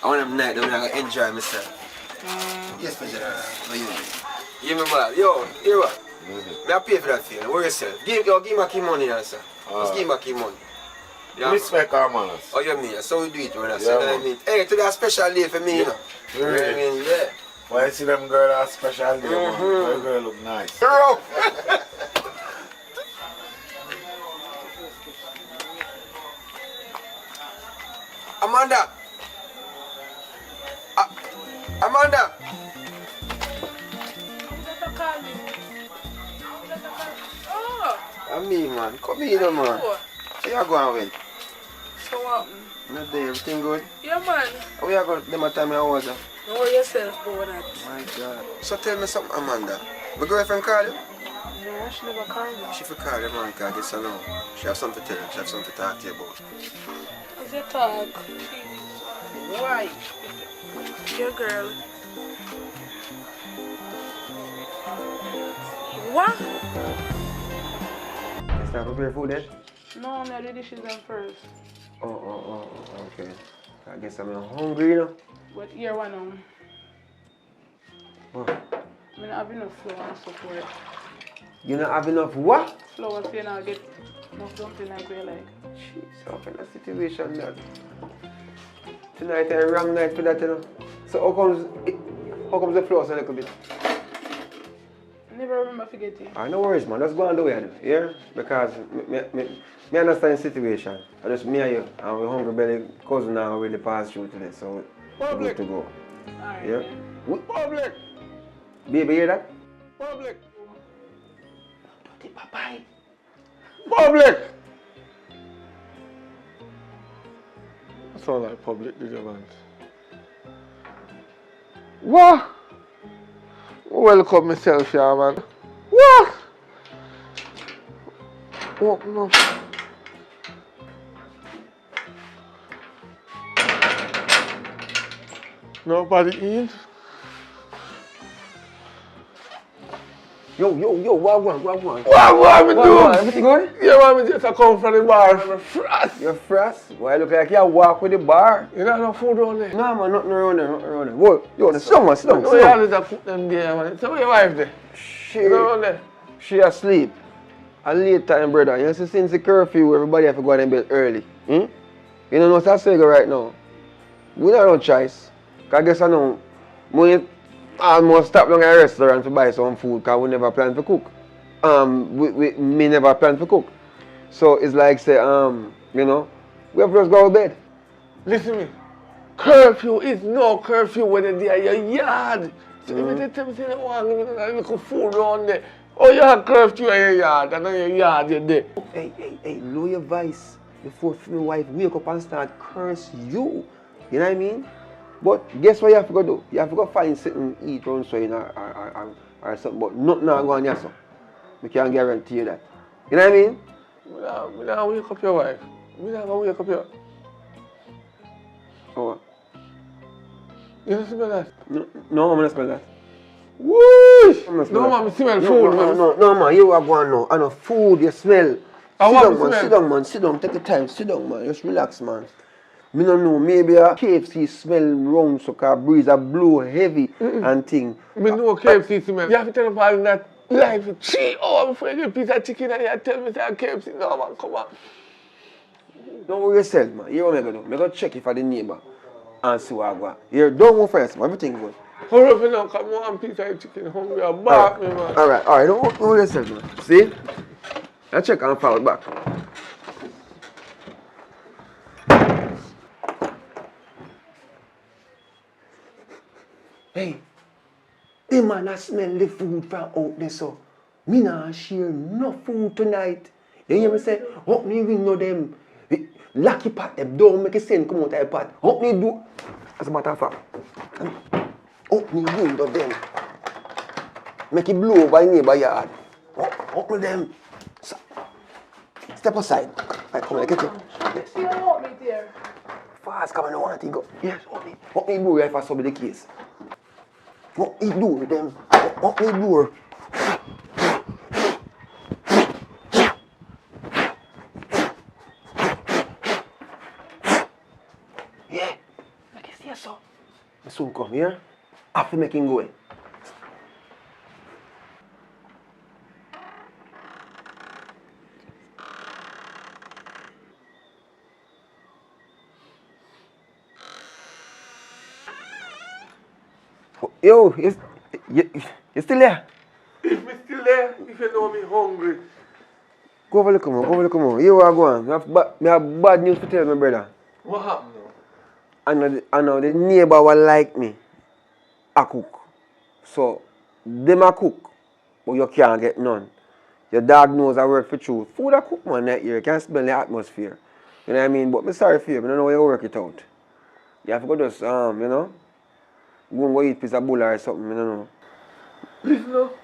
Speaker 2: I want them night that I'm going to enjoy myself. Yes, my general. What you mean? Give me ball. Yo, hear what? Me I pay for that thing. Where yourself? Give me back your money, sir. Just give me back your money. Yeah.
Speaker 16: Respect our manners.
Speaker 2: Oh, you mean? So we do it when I say,
Speaker 16: Yeah,
Speaker 2: you know what I mean? Hey, today a special day for me, you know. You know what I mean? Yeah.
Speaker 16: Why you see them girl a special day, man? That girl look nice.
Speaker 2: Bro! Amanda! Amanda!
Speaker 6: Oh,
Speaker 2: I'm me, man. Come here, man. So you going with?
Speaker 6: so what?
Speaker 2: Not there. Everything good?
Speaker 6: Yeah, man.
Speaker 2: How you going? Them a time I was there.
Speaker 6: Know yourself about that.
Speaker 2: My God. So tell me something, Amanda. My girlfriend call you?
Speaker 6: No, she never called me.
Speaker 2: She for call you, man, because I guess I know. She have something to tell you. She have something to talk to you about.
Speaker 6: Is it talk? Why? Your girl. What?
Speaker 2: You start prepare food then?
Speaker 6: No, no, the dishes are first.
Speaker 2: Oh, okay. I guess I'm hungry, you know.
Speaker 6: But here one
Speaker 2: What?
Speaker 6: I don't have enough flour and support.
Speaker 2: You don't have enough what?
Speaker 6: Flour so you not get enough dumpling like we like.
Speaker 2: Jeez, how kind of situation that? Tonight a wrong night for that, you know. So how comes the flour so a little bit?
Speaker 6: Never remember forgetting.
Speaker 2: No worries, man. Let's go on the way, yeah? Because me understand the situation. I just me and you, and we hungry belly cousin now really pass through today, so we're good to go.
Speaker 6: Alright.
Speaker 2: Yeah?
Speaker 3: Public!
Speaker 2: Baby, hear that?
Speaker 3: Public!
Speaker 2: Dirty papai.
Speaker 3: Public! That sound like public, did you, man? What? Welcome myself here, man. What? Open up. Nobody in?
Speaker 2: Yo, what one?
Speaker 3: What me do?
Speaker 2: Everything good?
Speaker 3: Yeah, man, me just come from the bar. I'm frost.
Speaker 2: You're frost? Why look like you walk with the bar?
Speaker 3: You don't have no food around there?
Speaker 2: No, man, nothing around there. Whoa, yo, sit down, man, sit down.
Speaker 3: No, you always have cook them there, man. So where your wife there?
Speaker 2: She asleep. A late time, brother. You see, since the curfew, everybody have to go to bed early. You know what's that saying right now? We don't have no choice. Because I guess I know, we almost stop down at a restaurant to buy some food because we never plan to cook. Me never plan to cook. So it's like say, you know, we have to just go to bed.
Speaker 3: Listen to me. Curfew is no curfew when you're at your yard. So if you tell me you want a little food around there, oh, you have curfew in your yard, and on your yard you're there.
Speaker 2: Hey, lower your voice before my wife wake up and start curse you. You know what I mean? But guess what you have to go do? You have to go find something to eat around so or something, but nothing now go on your son. I can't guarantee you that. You know what I mean?
Speaker 3: We don't wake up your wife. We don't go wake up your...
Speaker 2: Oh.
Speaker 3: You don't smell that?
Speaker 2: No, I'm not smell that.
Speaker 3: Whoosh! No, man, I smell food.
Speaker 2: No, man, you are going now. I know food, you smell. Sit down, man. Sit down. Take your time. Sit down, man. Just relax, man. Me don't know. Maybe a KFC smell wrong, so car breeze a blow heavy and thing.
Speaker 3: Me know KFC smell. You have to tell them all that life for 3 hours before you get a piece of chicken and you tell me that KFC. No, man, come on.
Speaker 2: Don't worry yourself, man. You know what I'm going to do? I'm going to check if I the neighbor and see what I got. Here, don't go first, man. Everything good.
Speaker 3: Hurry up now, come on, piece of chicken. Hungry and back me, man.
Speaker 2: Alright. Don't worry yourself, man. See? I check and follow back. Hey, the man I smell the food from out there, so me not share no food tonight. You hear me say, help me window them, lucky pot them, don't make a scent come out of the pot. Help me do, as a matter of fact, help me window them, make it blow over neighbor yard. Help me them. Step aside. Right, come on, get you. Yes.
Speaker 6: You don't want me there.
Speaker 2: Fast, come on, I don't want to go. Yes, help me do if I solve the case. What me do with them? What me do? Yeah. Like you see so. I soon come here. After making go. Yo, you still there?
Speaker 3: If me still there, if you know me hungry.
Speaker 2: Go over look more. You are going. Me have bad news to tell my brother.
Speaker 3: What happened now?
Speaker 2: I know the neighbor will like me. I cook. So, them a cook, but you can't get none. Your dog knows I work for truth. Food I cook, man, that year. You can't smell the atmosphere. You know what I mean? But I'm sorry for you. I don't know how you work it out. You have to go just, you know, go and go eat a piece of bull or something, you don't know.
Speaker 3: Listen up.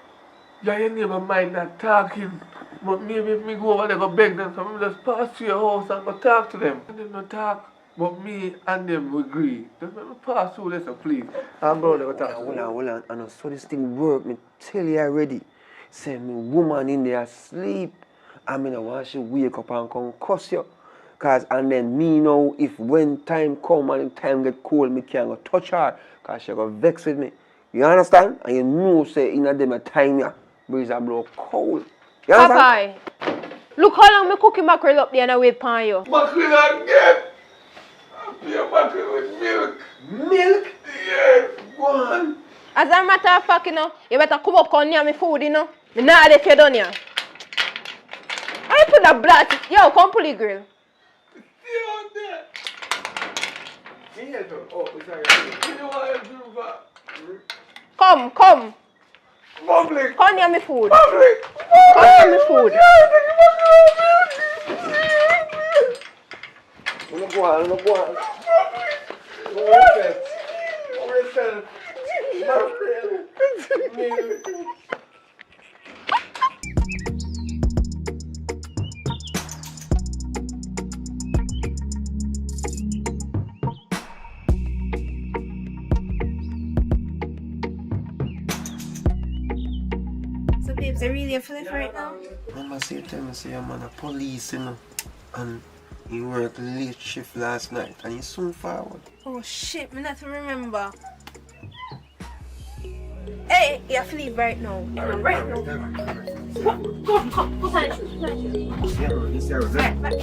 Speaker 3: Your neighbor mind not talking. But maybe if me go over there go beg them, so I just pass through your house and go talk to them. And them no talk. But me and them will agree. Just let me pass through this, please. I'm going to go talk to them.
Speaker 2: Hold on. I know so this thing work. Me tell you already. Say me woman in there sleep. I mean I want she wake up and come cuss you. Cause and then me know if when time come and time get cold, me can't go touch her. Cause she go vex with me. You understand? And you know say in a them a time ya breeze a blow cold. You understand?
Speaker 1: Popeye, look how long me cooking mackerel up there and I wait upon you.
Speaker 3: Mackerel again? Your mackerel with milk.
Speaker 2: Milk?
Speaker 3: Yeah, go on.
Speaker 1: As a matter of fact, you know, you better come up and near me food, you know. Me not let you done here. I put the blood. Yo, come pull the grill. Come.
Speaker 3: Public.
Speaker 1: Come near me food.
Speaker 3: Public.
Speaker 1: Come near me food.
Speaker 2: Go on.
Speaker 1: So babes, are really a flip right now?
Speaker 2: Remember say tell me say I'm a police, you know, and he worked late shift last night and he soon forward.
Speaker 1: Oh shit, me not to remember. Hey, you have to leave right now. Right now. Come. Put on your shoes.
Speaker 2: Yeah,
Speaker 1: Right.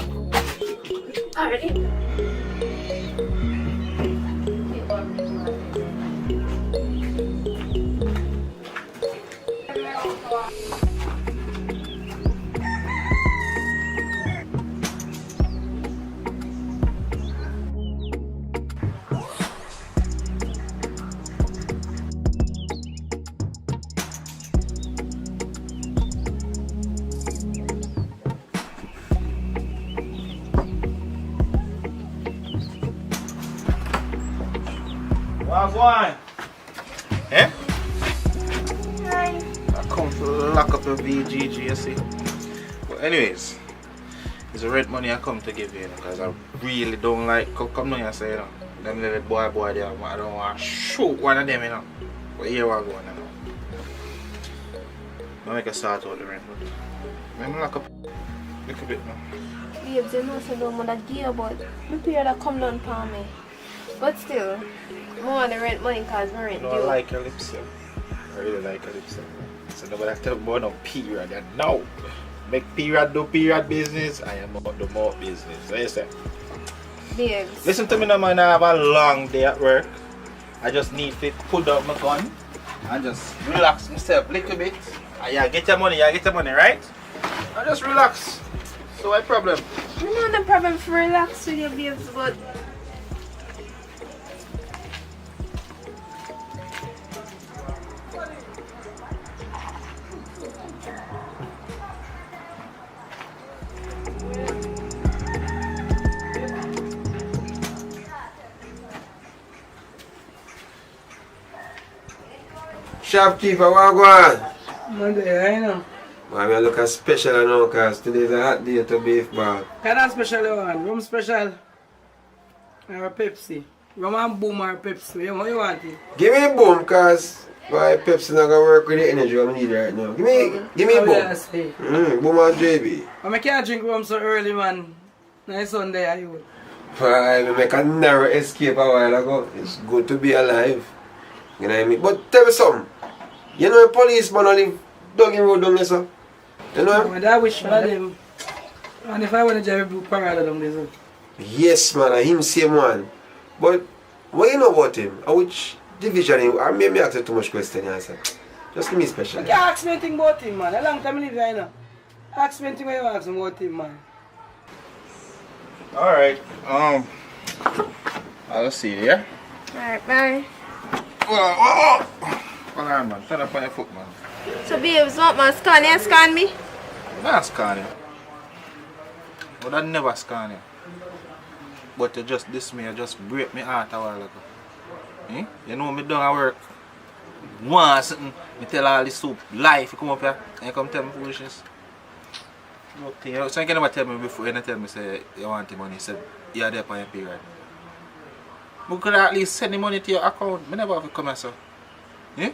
Speaker 1: Already?
Speaker 11: What's going? Eh? I come to lock up your VGG, you see. But anyways, it's a red money I come to give you, because I really don't like, come down here and say, you know, them little boy there, I don't want to shoot one of them, you know. But here we go, you know. I make a start out the rent, but let me lock up a little bit now.
Speaker 1: Babes, you know so don't want to give, but me pay that come down for me. But still, I want the rent money because my rent due.
Speaker 11: I like your lips, yeah. I really like your lips, yeah. So nobody tell me about no period, and now, make period do period business, I am on the more business. So you say?
Speaker 1: Babes.
Speaker 11: Listen to me now, man, I have a long day at work. I just need to put down my gun and just relax myself a little bit. And you get your money, right? And just relax. So what problem?
Speaker 1: I know the problem for relax with your babes, but
Speaker 2: Shopkeeper, what go on?
Speaker 17: Monday, I know.
Speaker 2: Man, I look special now because today's a hot day to beef bar.
Speaker 17: Kind of special one. Rum special. Or Pepsi. Rum and boom or Pepsi. What you want it?
Speaker 2: Give me a boom because my Pepsi not gonna work with the energy I need right now. Give me a boom. Boom and JB.
Speaker 17: I can't drink rum so early, man. Nice Sunday, I would.
Speaker 2: I make a narrow escape a while ago. It's good to be alive. You know what I mean? But tell me something. You know a policeman only dug in road down there, sir? You know him?
Speaker 17: I wish for them. And if I want to drive blue parallel down there,
Speaker 2: yes, man, him same one. But what you know about him? Which division, or maybe I ask too much question, you answer. Just give me special.
Speaker 17: You can't ask me anything about him, man. A long time I live here, you know. Ask me anything when you ask me about him, man.
Speaker 11: Alright, I'll see you, yeah?
Speaker 1: Alright, bye.
Speaker 11: Whoa. Hold on, man. Turn up on your foot, man.
Speaker 1: So, babes, what, man? Scan me?
Speaker 11: I'm not scanning. But I never scan you. But you just diss me, you just break me heart a while ago. Eh? You know me done at work. Once something, me tell all this soup life, you come up here and you come tell me foolishness. Okay, so you can never tell me before, you never tell me say you want the money, you said you're there for your period. But could I at least send the money to your account? I never have to come here, sir. Eh?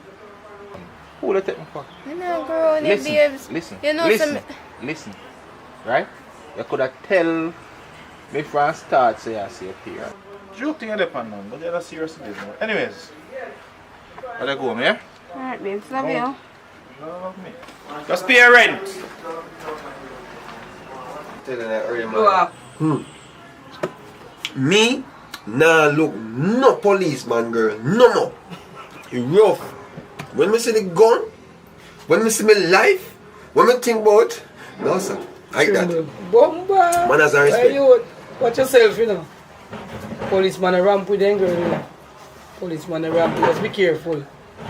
Speaker 11: Who will you take me for?
Speaker 1: You know, girl, babes.
Speaker 11: Listen. Right? You could have tell me from start say I see a period. Joke thing you depend on, but you're not serious business. Anyways, I'll go home, yeah?
Speaker 1: Alright, babes, love you.
Speaker 11: Love me. Just pay your rent.
Speaker 2: Tell you that early, man. Me, nah look no policeman, girl. No. You rough. When me see the gun, when me see my life, when me think about, no sir, like that.
Speaker 17: Bomba!
Speaker 2: Manners and respect.
Speaker 17: Hey, you, watch yourself, you know. Policeman a ramp with them, girl, you know. Policeman a ramp, just be careful.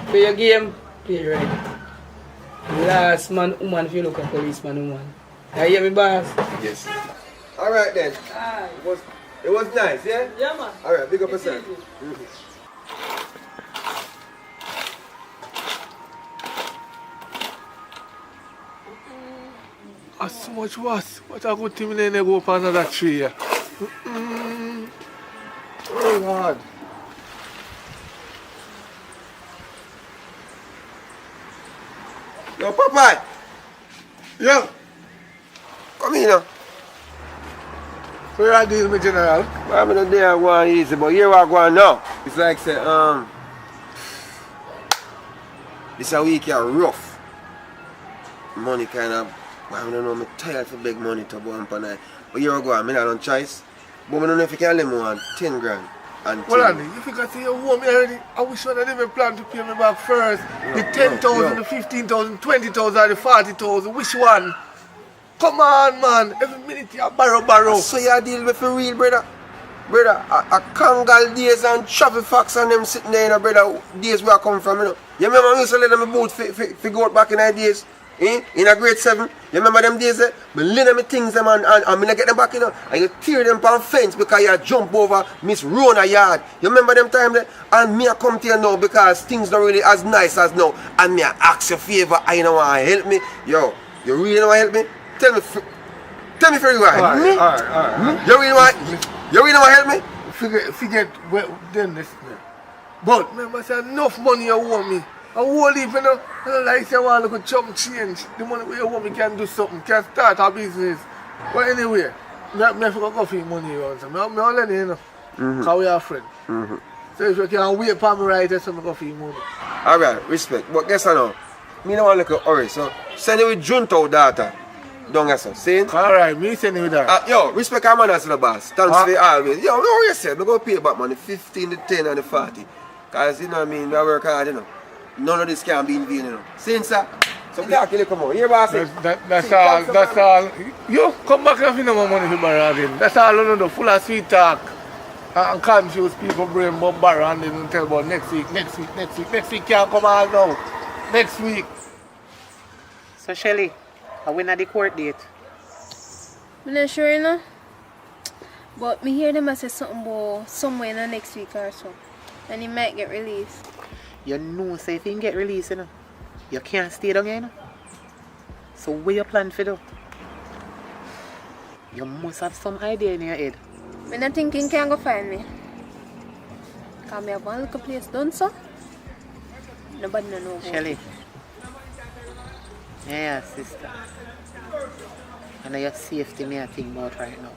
Speaker 17: Play your game, play right. Last man, woman, if you look at policeman, woman. You hear me, boss?
Speaker 2: Yes. Alright then. It was nice, yeah?
Speaker 17: Yeah, man.
Speaker 2: Alright, big up yourself.
Speaker 3: That's so much worse. What a good thing they go up another tree here. Oh God.
Speaker 2: Yo, Popeye!
Speaker 3: Yo!
Speaker 2: Come here now.
Speaker 3: So you are dealing with General?
Speaker 2: I'm not there going easy, but here I go now. It's like say, this a week here rough. Money kind of, I don't know, I'm tired for big money to go on per night. But here I go, I'm not on choice. But I don't know if you can lend me one 10 grand. And
Speaker 3: Well, Andy, if you can see your home already, I wish one of them had planned to pay me back first. The 10,000, the 15,000, 20,000, or the 40,000. Which one? Come on, man. Every minute you borrow.
Speaker 2: So you deal with for real, brother. Brother, a Kangal days and Travel Fox and them sitting there, you know, brother, days where I come from, you know. You remember I used to let them boat for go out back in the days? Eh? In a grade 7, you remember them days there? I lend them things them and I get them back, you know, and you tear them on fence because you jump over Miss Rona yard. You remember them time there? And me I come to you now because things not really as nice as now. And me I ask you a favor, I don't want to help me. Yo, you really don't want to help me? Tell me for you why.
Speaker 3: Alright.
Speaker 2: You really want to help me?
Speaker 3: Forget them this. But remember, say enough money you owe me. I won't leave, you know. I don't like say I want to look at chump change. The money you owe me can do something, can start a business. But anyway, I forgot go for money around. So I'm letting you know. Because we are friends. So if you can wait for me right there, so I go for money.
Speaker 2: Alright, respect. But guess what now? Me don't want to look at hurry, so send it with Junto data. Don't get so. See?
Speaker 3: Alright, me send you that.
Speaker 2: Yo, respect our manners to the boss. Thanks for always. Yo, what you said? I'm going to pay back money 15, the 10 and the 40. Because, you know what I mean, I work hard, you know. None of this can be in vain, you know. See, sir? So we can't kill it, come on. Here, boss.
Speaker 3: That's all. You come back and no more money for borrow again. That's all you know, full of sweet talk. And confuse people brain about borrow and then tell about next week. Next week can't come out now. Next week.
Speaker 8: So Shelly, I win at the court date.
Speaker 1: I'm not sure, you know. But me hear them say something about somewhere in the next week or so. And he might get released.
Speaker 8: You know, say if you can get released, you know, you can't stay down here, you know. So what you plan for do? You must have some idea in your head.
Speaker 1: I'm not thinking you can go find me. Because I have one little place done so. Nobody know.
Speaker 8: Shelly. Yeah, sister. I know your safety me I think about right now.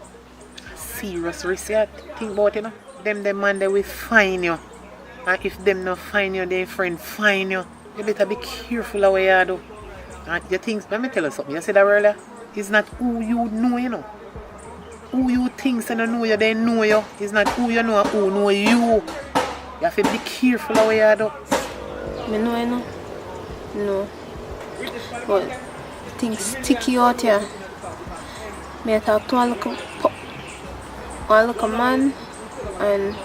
Speaker 8: Serious risk you think about, you know. Them man they will find you. And if them not find you, their friend find you. You better be careful of what you do. And your things, let me tell you something. You said that earlier. It's not who you know, you know. Who you think and know you, they know you. It's not who you know, who know you. You have to be careful how you do.
Speaker 1: I know. No. But things sticky out here. Me talk to one little man and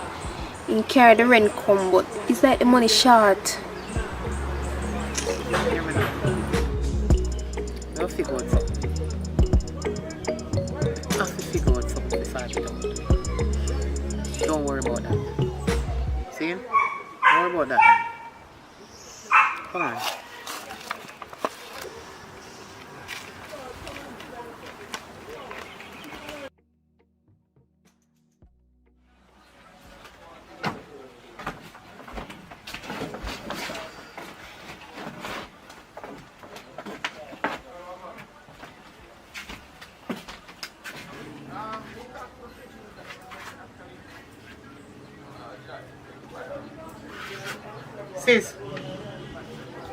Speaker 1: he carry the rent come, but it's like the money short.
Speaker 8: I'll figure out something. I have to figure out something before I get out. Don't worry about that. See? Don't worry about that. Come on. Sis,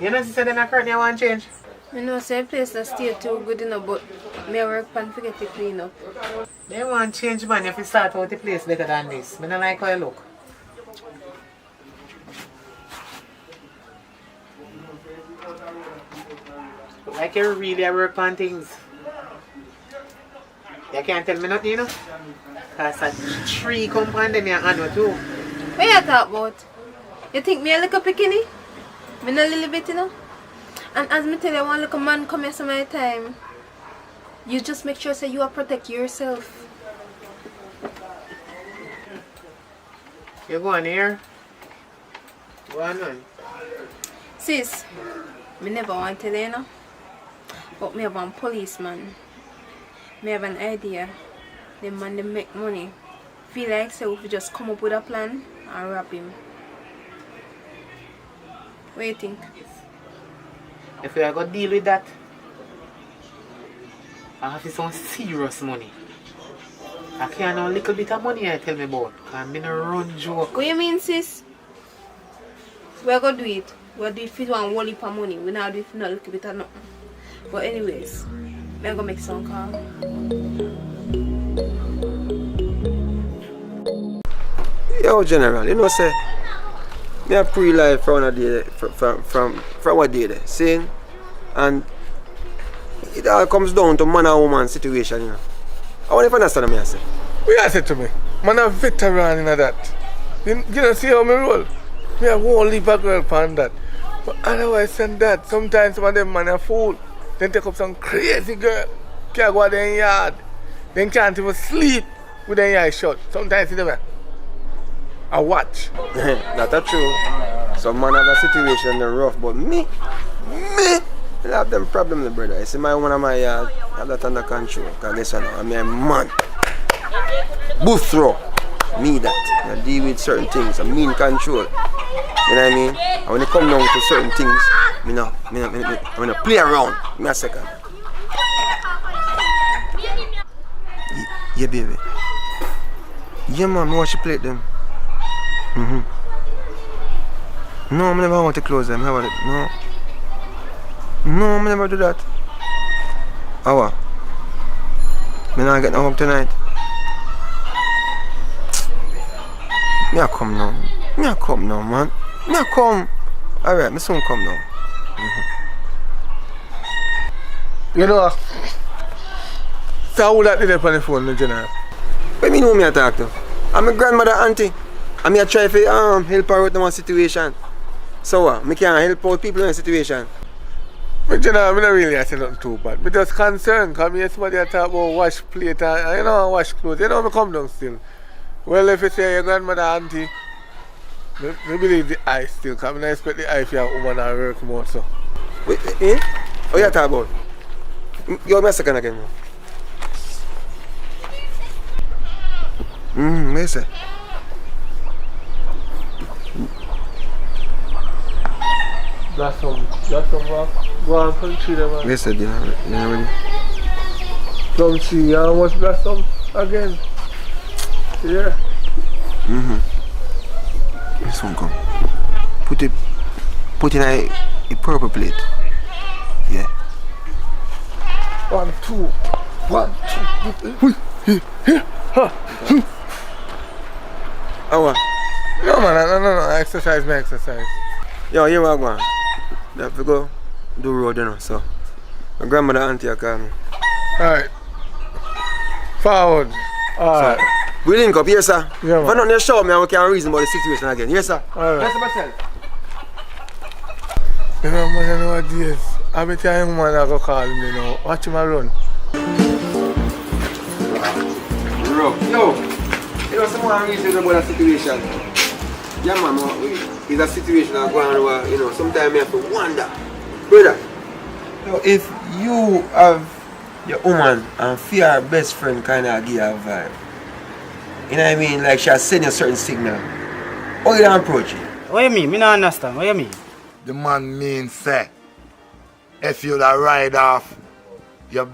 Speaker 8: you know she said them currently want change?
Speaker 1: I know say the place that stay too good enough, but me work pan to get it clean up.
Speaker 8: They want change, man, if you start out the place better than this. I don't like how you look. Like you really work on things. You can't tell me nothing, you know? Because a tree come from them you handle too.
Speaker 1: What you talk about? You think me a little bikini? Me not a little bit, you know? And as me tell you, one little man come here some my time. You just make sure say you are protect yourself.
Speaker 8: You go on here? Go on.
Speaker 1: Sis, me never wanted you know. But me have one policeman. Me have an idea. The man they make money. Feel like so if we just come up with a plan and rob him. What do you think?
Speaker 8: If we are going to deal with that, I have some serious money. I can't have a little bit of money I tell me about. Because I'm in a run joke.
Speaker 1: What you mean, sis? We're going to do it. We're going to do it for one whole heap of money. We're not doing it for a little bit of nothing. But anyways, we're going to make some call.
Speaker 2: Yo, General, you know, say, me a pre-life from a day, from a day there, seeing, and it all comes down to man and woman situation, you know. I want to understand what I say.
Speaker 3: What you say to me? Man a veteran in that. You don't see how me roll? Me a whole leave a girl upon that. But otherwise than that, sometimes some of them man a fool. Then take up some crazy girl. Can't go out there in yard. Then can't even sleep with their eyes shut. Sometimes you know I watch.
Speaker 2: That's true. Some man have a situation they're rough, but me, I have them problems, brother. I see my one of my yard, I have that under control. Because this one, I'm a man. Booth throw. Me that. I deal with certain things. I'm mean control. You know what I mean? And when it come down to certain things, I'm gonna play around. Give me a second. Yeah, baby. Yeah, man, I watch you play them. No, I never want to close them. No, I never do that. How? I'm not getting home tonight. Me I come now, man. Me I come. Alright, me soon come now.
Speaker 3: You know, so who that did it on the phone, the General?
Speaker 2: What do you mean who me I talk to? I'm my grandmother auntie. I'm here try to help her with one situation. So what? Me can't help out people in a situation.
Speaker 3: But General, I'm not really say nothing too bad. I'm just concerned because me somebody talk about wash plate and you know wash clothes. You know me come down still. Well, if you say your grandmother auntie, I believe the eye still, because I don't expect the eye for your woman to work more, so.
Speaker 2: Wait, eh? What you talking about? Give me a second again. What you say?
Speaker 3: That's some rock. Go on, country there, man.
Speaker 2: What you said, you know ready?
Speaker 3: Come see, you must bless some again. Yeah.
Speaker 2: This one come. Put in a purple plate. Yeah.
Speaker 3: 1, 2. 1, 2.
Speaker 2: Awa.
Speaker 3: No man, no. Exercise, me exercise.
Speaker 2: Yo, here we go. We have to go do road, you know, so. My grandmother auntie call me.
Speaker 3: Alright. Forward. Alright.
Speaker 2: So, we link up, yes sir.
Speaker 3: Yeah, man.
Speaker 2: If I don't show me, I can reason about the situation again. Yes sir.
Speaker 3: Alright.
Speaker 2: Yes, myself.
Speaker 3: You know, man, I know what it is. I bet you a young man that go call me now. Watch him a run.
Speaker 2: Bro, yo, you know someone reason about a situation. Yeah man, it's a situation that going on, you know, sometimes you have to wonder. Brother, yo, if you have your woman and feel her best friend kind of give her a vibe, you know what I mean, like she has sent you a certain signal, how you don't approach it?
Speaker 4: What you mean? Me not understand. What you mean?
Speaker 3: The man means say, if you da ride off your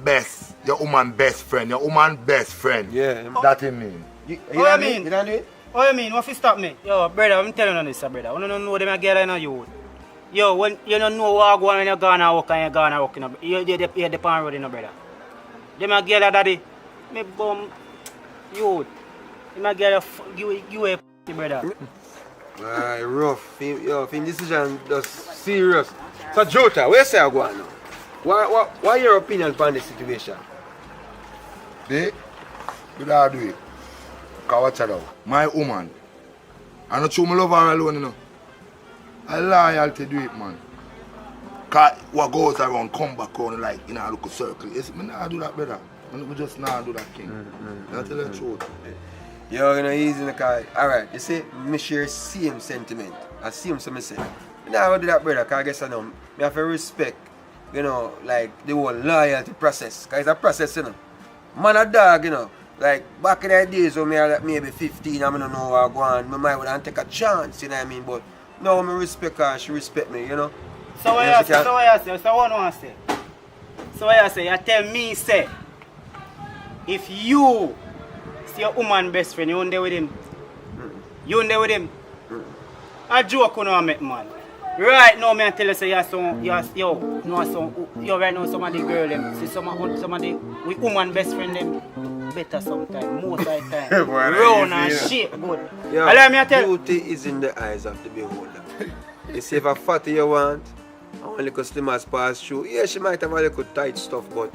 Speaker 3: woman best friend,
Speaker 2: yeah,
Speaker 3: that he mean.
Speaker 4: What you mean?
Speaker 2: You don't do it?
Speaker 4: What you mean? What you stop me? Yo, brother, I'm telling you this, brother. You don't know them a girl in a youth. Yo, when you don't know what go on when you're gonna walk and you're gonna walk, you're the pan road, brother. Them a girl daddy, me bum youth. Them a girl you a brother.
Speaker 2: Alright, rough. Yo, film decision just serious. So Jota, where say I go on now? What your opinion on this situation?
Speaker 3: They don't do it. Because watch it out. My woman, I not true me love her alone, you know. I loyalty do it, man. Because what goes around come back on like in a little circle. Yes, I not do that, brother. I just not do that thing. I tell you the truth.
Speaker 2: Yo, you know, easy in the car. Alright, you see, me share same sentiment. I see him, so me say. You know how I do that, brother, because I guess I know. I have to respect, you know, like the whole loyalty process. Because it's a process, you know. Man a dog, you know. Like, back in the days when I was like maybe 15 and I don't know where I go on, I might want to take a chance, you know what I mean? But now I respect her and she respect me, you know.
Speaker 4: So what you say? So what you say? So what I say? So what you say? You tell me, say, if you see your woman best friend, you on there with him. You on there with him. A joke you know make man. Right now, I tell you, say you right now some of the girl them, see some of the woman best friend them better sometimes, most of the time. Round and shape good.
Speaker 2: Yo,
Speaker 4: Allow me to tell you.
Speaker 2: beauty is in the eyes of the beholder. You see if a fatty you want, I want a little slim as pass through. Yeah, she might have a little tight stuff, but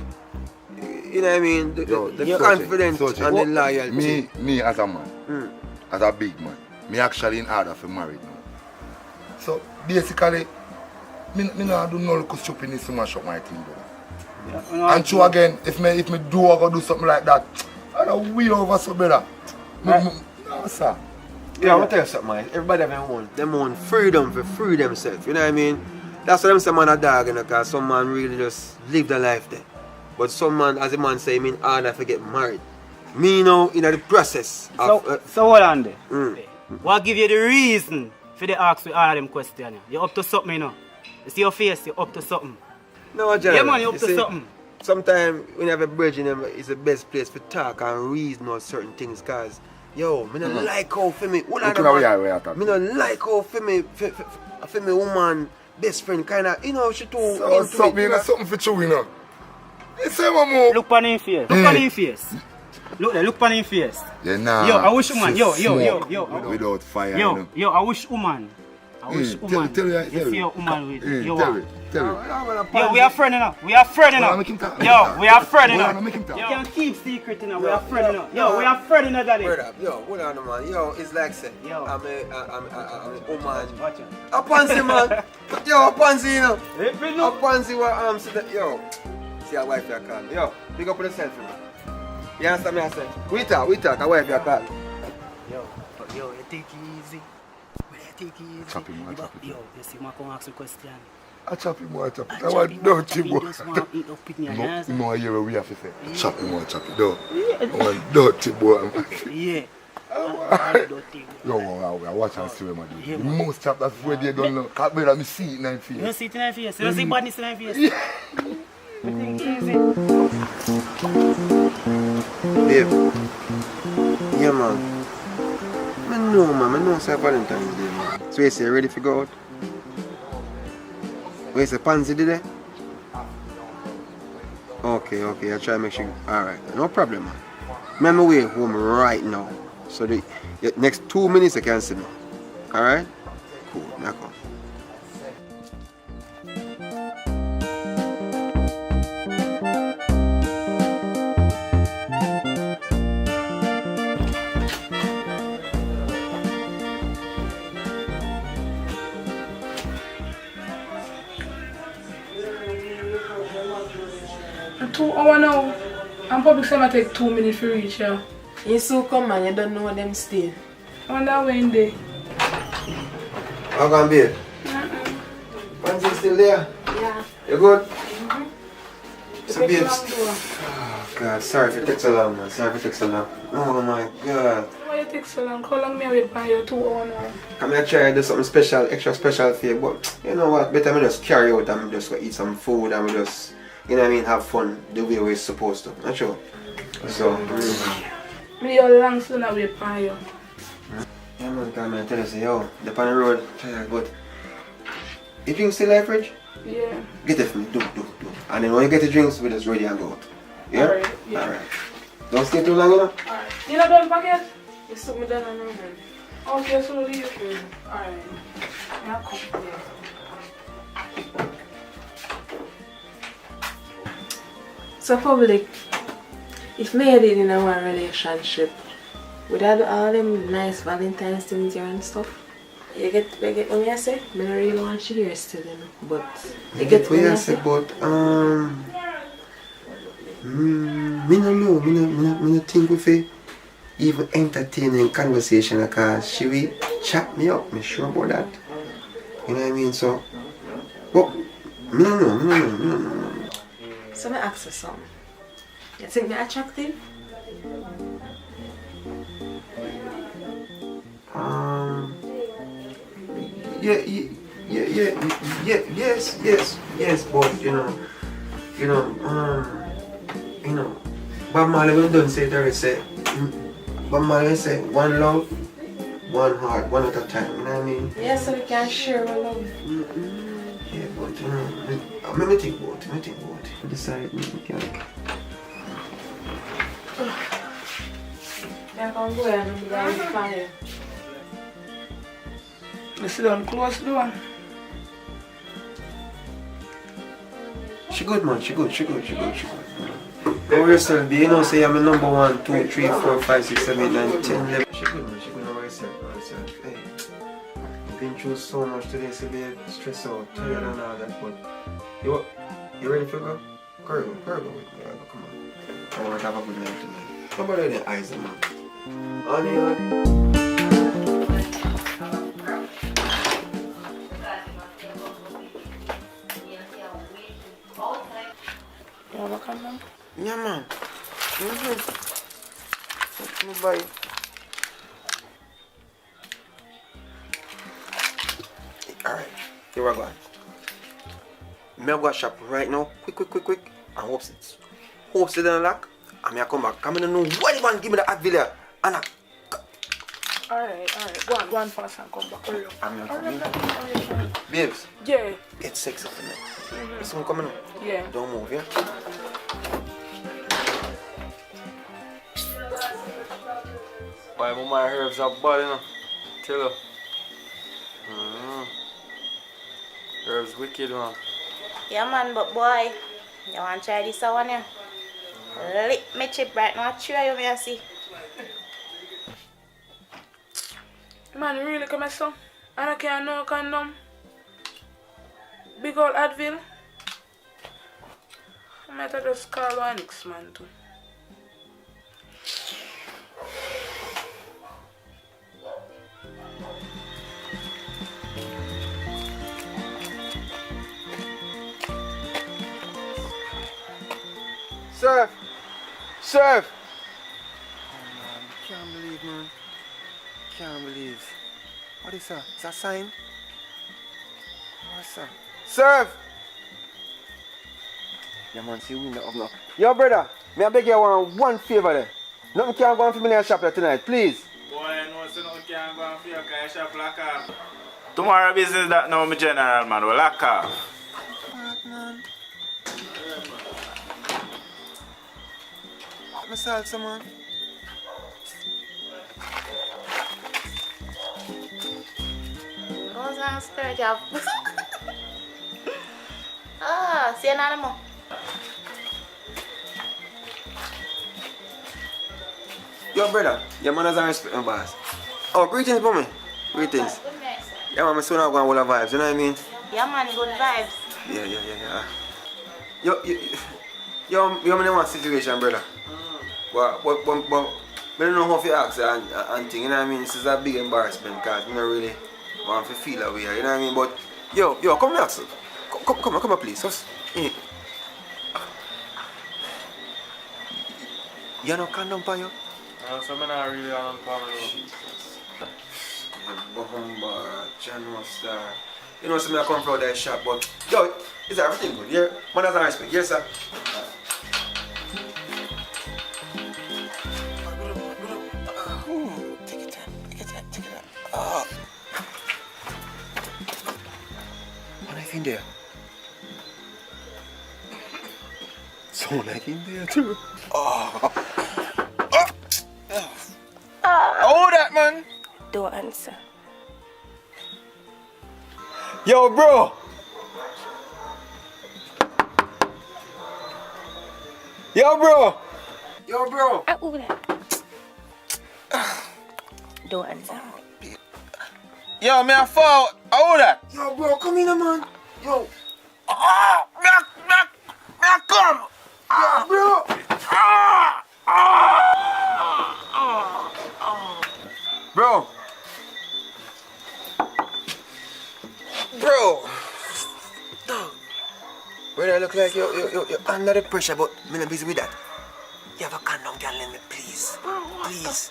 Speaker 2: you know what I mean? The confidence and the loyalty.
Speaker 3: Me as a man, as a big man, me actually in order for married now. So basically, me not do no little stupidness to mash up my thing, brother. Yeah, and true again, if me do I go do something like that, I don't wheel over so better. No, sir.
Speaker 2: Yeah, I want to tell you something, man. Everybody have them own freedom for free themselves, you know what I mean? That's why them say man a dog, you know, because some man really just live the life there. But some man, as a man say, mean harder to get married. Me now in the process of...
Speaker 4: So hold on there. What give you the reason for the ask with all of them questions? You up to something, you know? You see your face, you up to something.
Speaker 2: No, John.
Speaker 4: Yeah, man, you up to something.
Speaker 2: Sometimes when you have a bridge in them, it's the best place to talk and reason on certain things, because, yo, me don't like how for me... Me don't like how for me woman, best friend, kind of, you know, she too...
Speaker 3: So something for true, you know?
Speaker 4: Look on his face. Look on his face. Look there, look on his face.
Speaker 3: Yeah, nah.
Speaker 4: Yo, I wish woman. Yo.
Speaker 3: Without fire.
Speaker 4: Yo, I wish woman. You see your woman with you. Yo, we are friends enough. Yo, we are friends enough. You can keep secret enough. We are friends enough. Yo, we are friends enough, daddy.
Speaker 2: Yo, hold on, man. Yo, it's like say, I'm a woman. A pansy, man. Yo, a pansy, you know. A pansy where yo. See a wife you call me. Yo, pick up on yourself, man. You understand me? I say, we talk, a wife you call.
Speaker 4: Yo, you take it easy. Take it easy.
Speaker 3: Chop him,
Speaker 4: Yo, you see, I come ask you a question.
Speaker 3: I chop him. I want dirty boy. No, I hear what we have to say. Chop him. No. I want dirty boy.
Speaker 4: Yeah.
Speaker 3: Yo, I watch and see what I do. The most chap that's where they don't know. Can't bear that me see it in 9 feet.
Speaker 4: You don't see it in 9 feet. You don't see badness in 9 feet. Take it easy.
Speaker 2: Babe. Yeah, man. I know it's Valentine's Day, man. So you say, ready to go out? Where's the pansy today? Okay, I'll try to make sure. Alright, no problem, man. I'm on my way home right now. So the next 2 minutes you can see me. Alright? Cool, now come.
Speaker 17: A 2 hours now. And public summer take 2 minutes to reach here.
Speaker 12: You so come man, you don't know them still.
Speaker 17: I wonder when they.
Speaker 2: How come, babe? Fancy still there?
Speaker 12: Yeah.
Speaker 2: You good?
Speaker 17: Mm-hmm.
Speaker 2: So, babes. Oh, God, sorry if it takes so long, man. Sorry if it takes so long. Oh, my God.
Speaker 17: Why you take so long? How long me wait for you 2 hours now?
Speaker 2: I'm gonna try to do something special, extra special for you, but you know what? Better me just carry out and just go eat some food and we just, you know what I mean, have fun the way we're supposed to. Not sure. So,
Speaker 17: Me your long still not wait for you.
Speaker 2: yeah, man, come and tell us, yo, they're on the road, but you drink still like fridge?
Speaker 17: Yeah.
Speaker 2: Get it for me, do. And then when you get the drinks, we just ready and go out. Yeah?
Speaker 17: Alright, yeah.
Speaker 2: Alright. Don't stay too long, you know?
Speaker 17: Alright. You not done packet?
Speaker 12: You took me down on my hand.
Speaker 17: Okay, so leave. Alright. Yeah, come.
Speaker 12: So public, if me did in our relationship, would I do all them nice Valentine's things here and stuff? You get what I say? I don't really want to hear still, you know. But you get what I say?
Speaker 2: But me no know, me no think we fi even entertaining conversation because she will chat me up, me sure about that. You know what I mean? So, but me no know.
Speaker 12: So me ask you something. You think me attractive?
Speaker 2: Yes, but you know, Bob Marley when done say there is Bob Marley say one love, one heart, one at a time, you know what I mean?
Speaker 12: Yeah, so we can share our love.
Speaker 2: Yeah, but you know, let me think about it, decide, okay.
Speaker 12: Yeah, come go and I'm going to find you.
Speaker 17: You sit down close the door.
Speaker 2: She good, man, she good. Don't worry yourself, you know, say I'm a number 1, 2, 3, 4, 5, 6, 7, 8, 9, 10, 11. She good, man, don't worry yourself. Hey, I've been through so much today, so be stressed out, tired and all that, but you ready for go? Curl with me, come on. I want to have a good night tonight. How about the eyes, man? Honey.
Speaker 17: You have a condom?
Speaker 2: Yeah, man. Bye. Alright, here we go. Me go shop right now, quick, and hope it doesn't lock, and me come back. Come in and know what you want, give me the Advil here, and
Speaker 17: Alright. Go on fast and come back. Hurry up.
Speaker 2: I'm coming. Babes.
Speaker 17: Yeah.
Speaker 2: Get sexy for me. You see me coming up?
Speaker 17: Yeah.
Speaker 2: Don't move, yeah?
Speaker 16: Why my herbs are bad, you know? Tell her. Herbs wicked, man.
Speaker 10: Yeah, man, but boy, you want to try this one here? Lick me chip right now, try you, may see.
Speaker 17: Man, you really come son? I don't care no condom. Big old Advil. I might have just call one next man too.
Speaker 2: Serve! Oh man, can't believe. What is that? Is that a sign? What's that? Serve! Yeah man, see we up now. Yo brother, may I beg you one favor there? Nothing can go on for me in the shop there tonight, please.
Speaker 18: Boy, I know so nothing can go on for your shop lock off. Tomorrow business that now my general man will lock off.
Speaker 2: What man? Let me salsa man.
Speaker 10: and skirt you have. Ah, see you another more.
Speaker 2: Yo, brother, your manners and respect, my boss. Oh, greetings, mommy. Greetings.
Speaker 10: Good night, sir.
Speaker 2: Yeah, man, my son have gone with the vibes, you know what I mean?
Speaker 10: Yeah, man, good vibes.
Speaker 2: Yeah. Yo, man, one situation, brother. But I don't know how to ask and thing, you know what I mean? This is a big embarrassment because I don't really want to feel that way, you know what I mean? But, yo, come here, sir. Come on, please. Just, you no condom for you?
Speaker 16: No, so I'm not really on family.
Speaker 2: Bomba, John Master. You know, so I come from that shop, but, yo, is everything good? Yeah? Manners and respect, yes, sir? Take it time. Oh. What is in there? Someone like in there too. Oh, that man.
Speaker 7: Don't answer.
Speaker 2: Yo, bro.
Speaker 7: Who that? Don't answer.
Speaker 11: Yo, me a fall. How that?
Speaker 2: Yo, bro, come in, man. Yo.
Speaker 11: Me a come.
Speaker 2: Yo, bro. Bro. Brother, look like you're under the pressure, but I'm not busy with that. You have a condom, girl, let me, please. Please.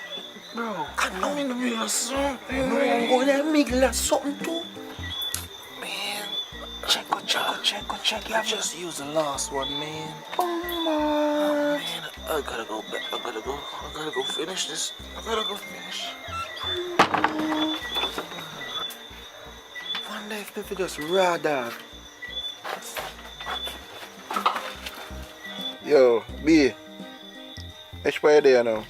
Speaker 11: Bro,
Speaker 2: Condom.
Speaker 11: I'm in the middle of something.
Speaker 2: No, I'm going to make something too.
Speaker 11: Man,
Speaker 2: check.
Speaker 11: I just used the last one, man.
Speaker 2: Oh, man.
Speaker 11: Man, I gotta go back. I gotta go finish this.
Speaker 2: Wonder if people just raw dog.
Speaker 3: Yo, B. Which part you there now?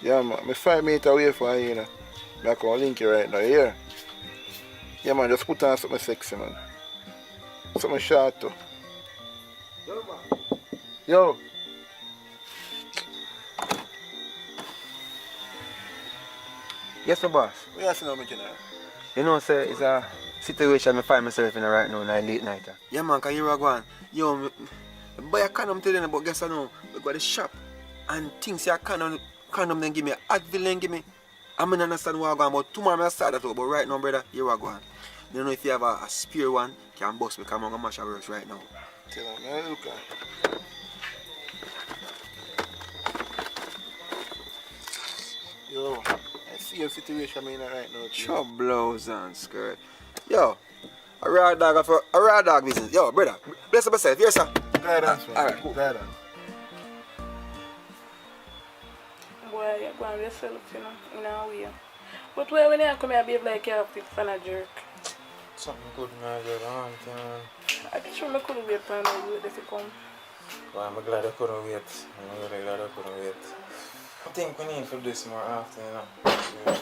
Speaker 3: Yeah, man. I'm 5 minutes away from you, you know. I can link you right now, yeah? Yeah, man. Just put on something sexy, man. Something short, too. Yo.
Speaker 2: Yes, my boss.
Speaker 3: What you saying, General?
Speaker 2: You know, sir, it's a situation I find myself in right now, late night. Yeah, man, because you're going. Yo, I buy a condom today, but guess I know, I go to the shop and things you condom then give me, Advil then give me. I don't understand what I'm going, but tomorrow I start that out. But right now, brother, here I go. I don't know if you have a spare one, can bust me, because I'm going to mash a works right now.
Speaker 3: Tell him, man, look at. Yo, I see your situation I'm in right now.
Speaker 2: Chop blouse and skirt. Yo, a raw dog business. Yo, brother, bless up yourself. Yes, sir.
Speaker 3: Guidance, man.
Speaker 2: Alright, cool.
Speaker 3: Guidance.
Speaker 6: Boy, you're going to yourself, you know, in a way. But when you come here, behave like you're a thick fan of jerk.
Speaker 16: Something good, man.
Speaker 6: I just sure I couldn't wait for you to come.
Speaker 16: Well, I'm glad I couldn't wait. I'm really glad I couldn't wait. I think we need to do this more often, you know. Yeah.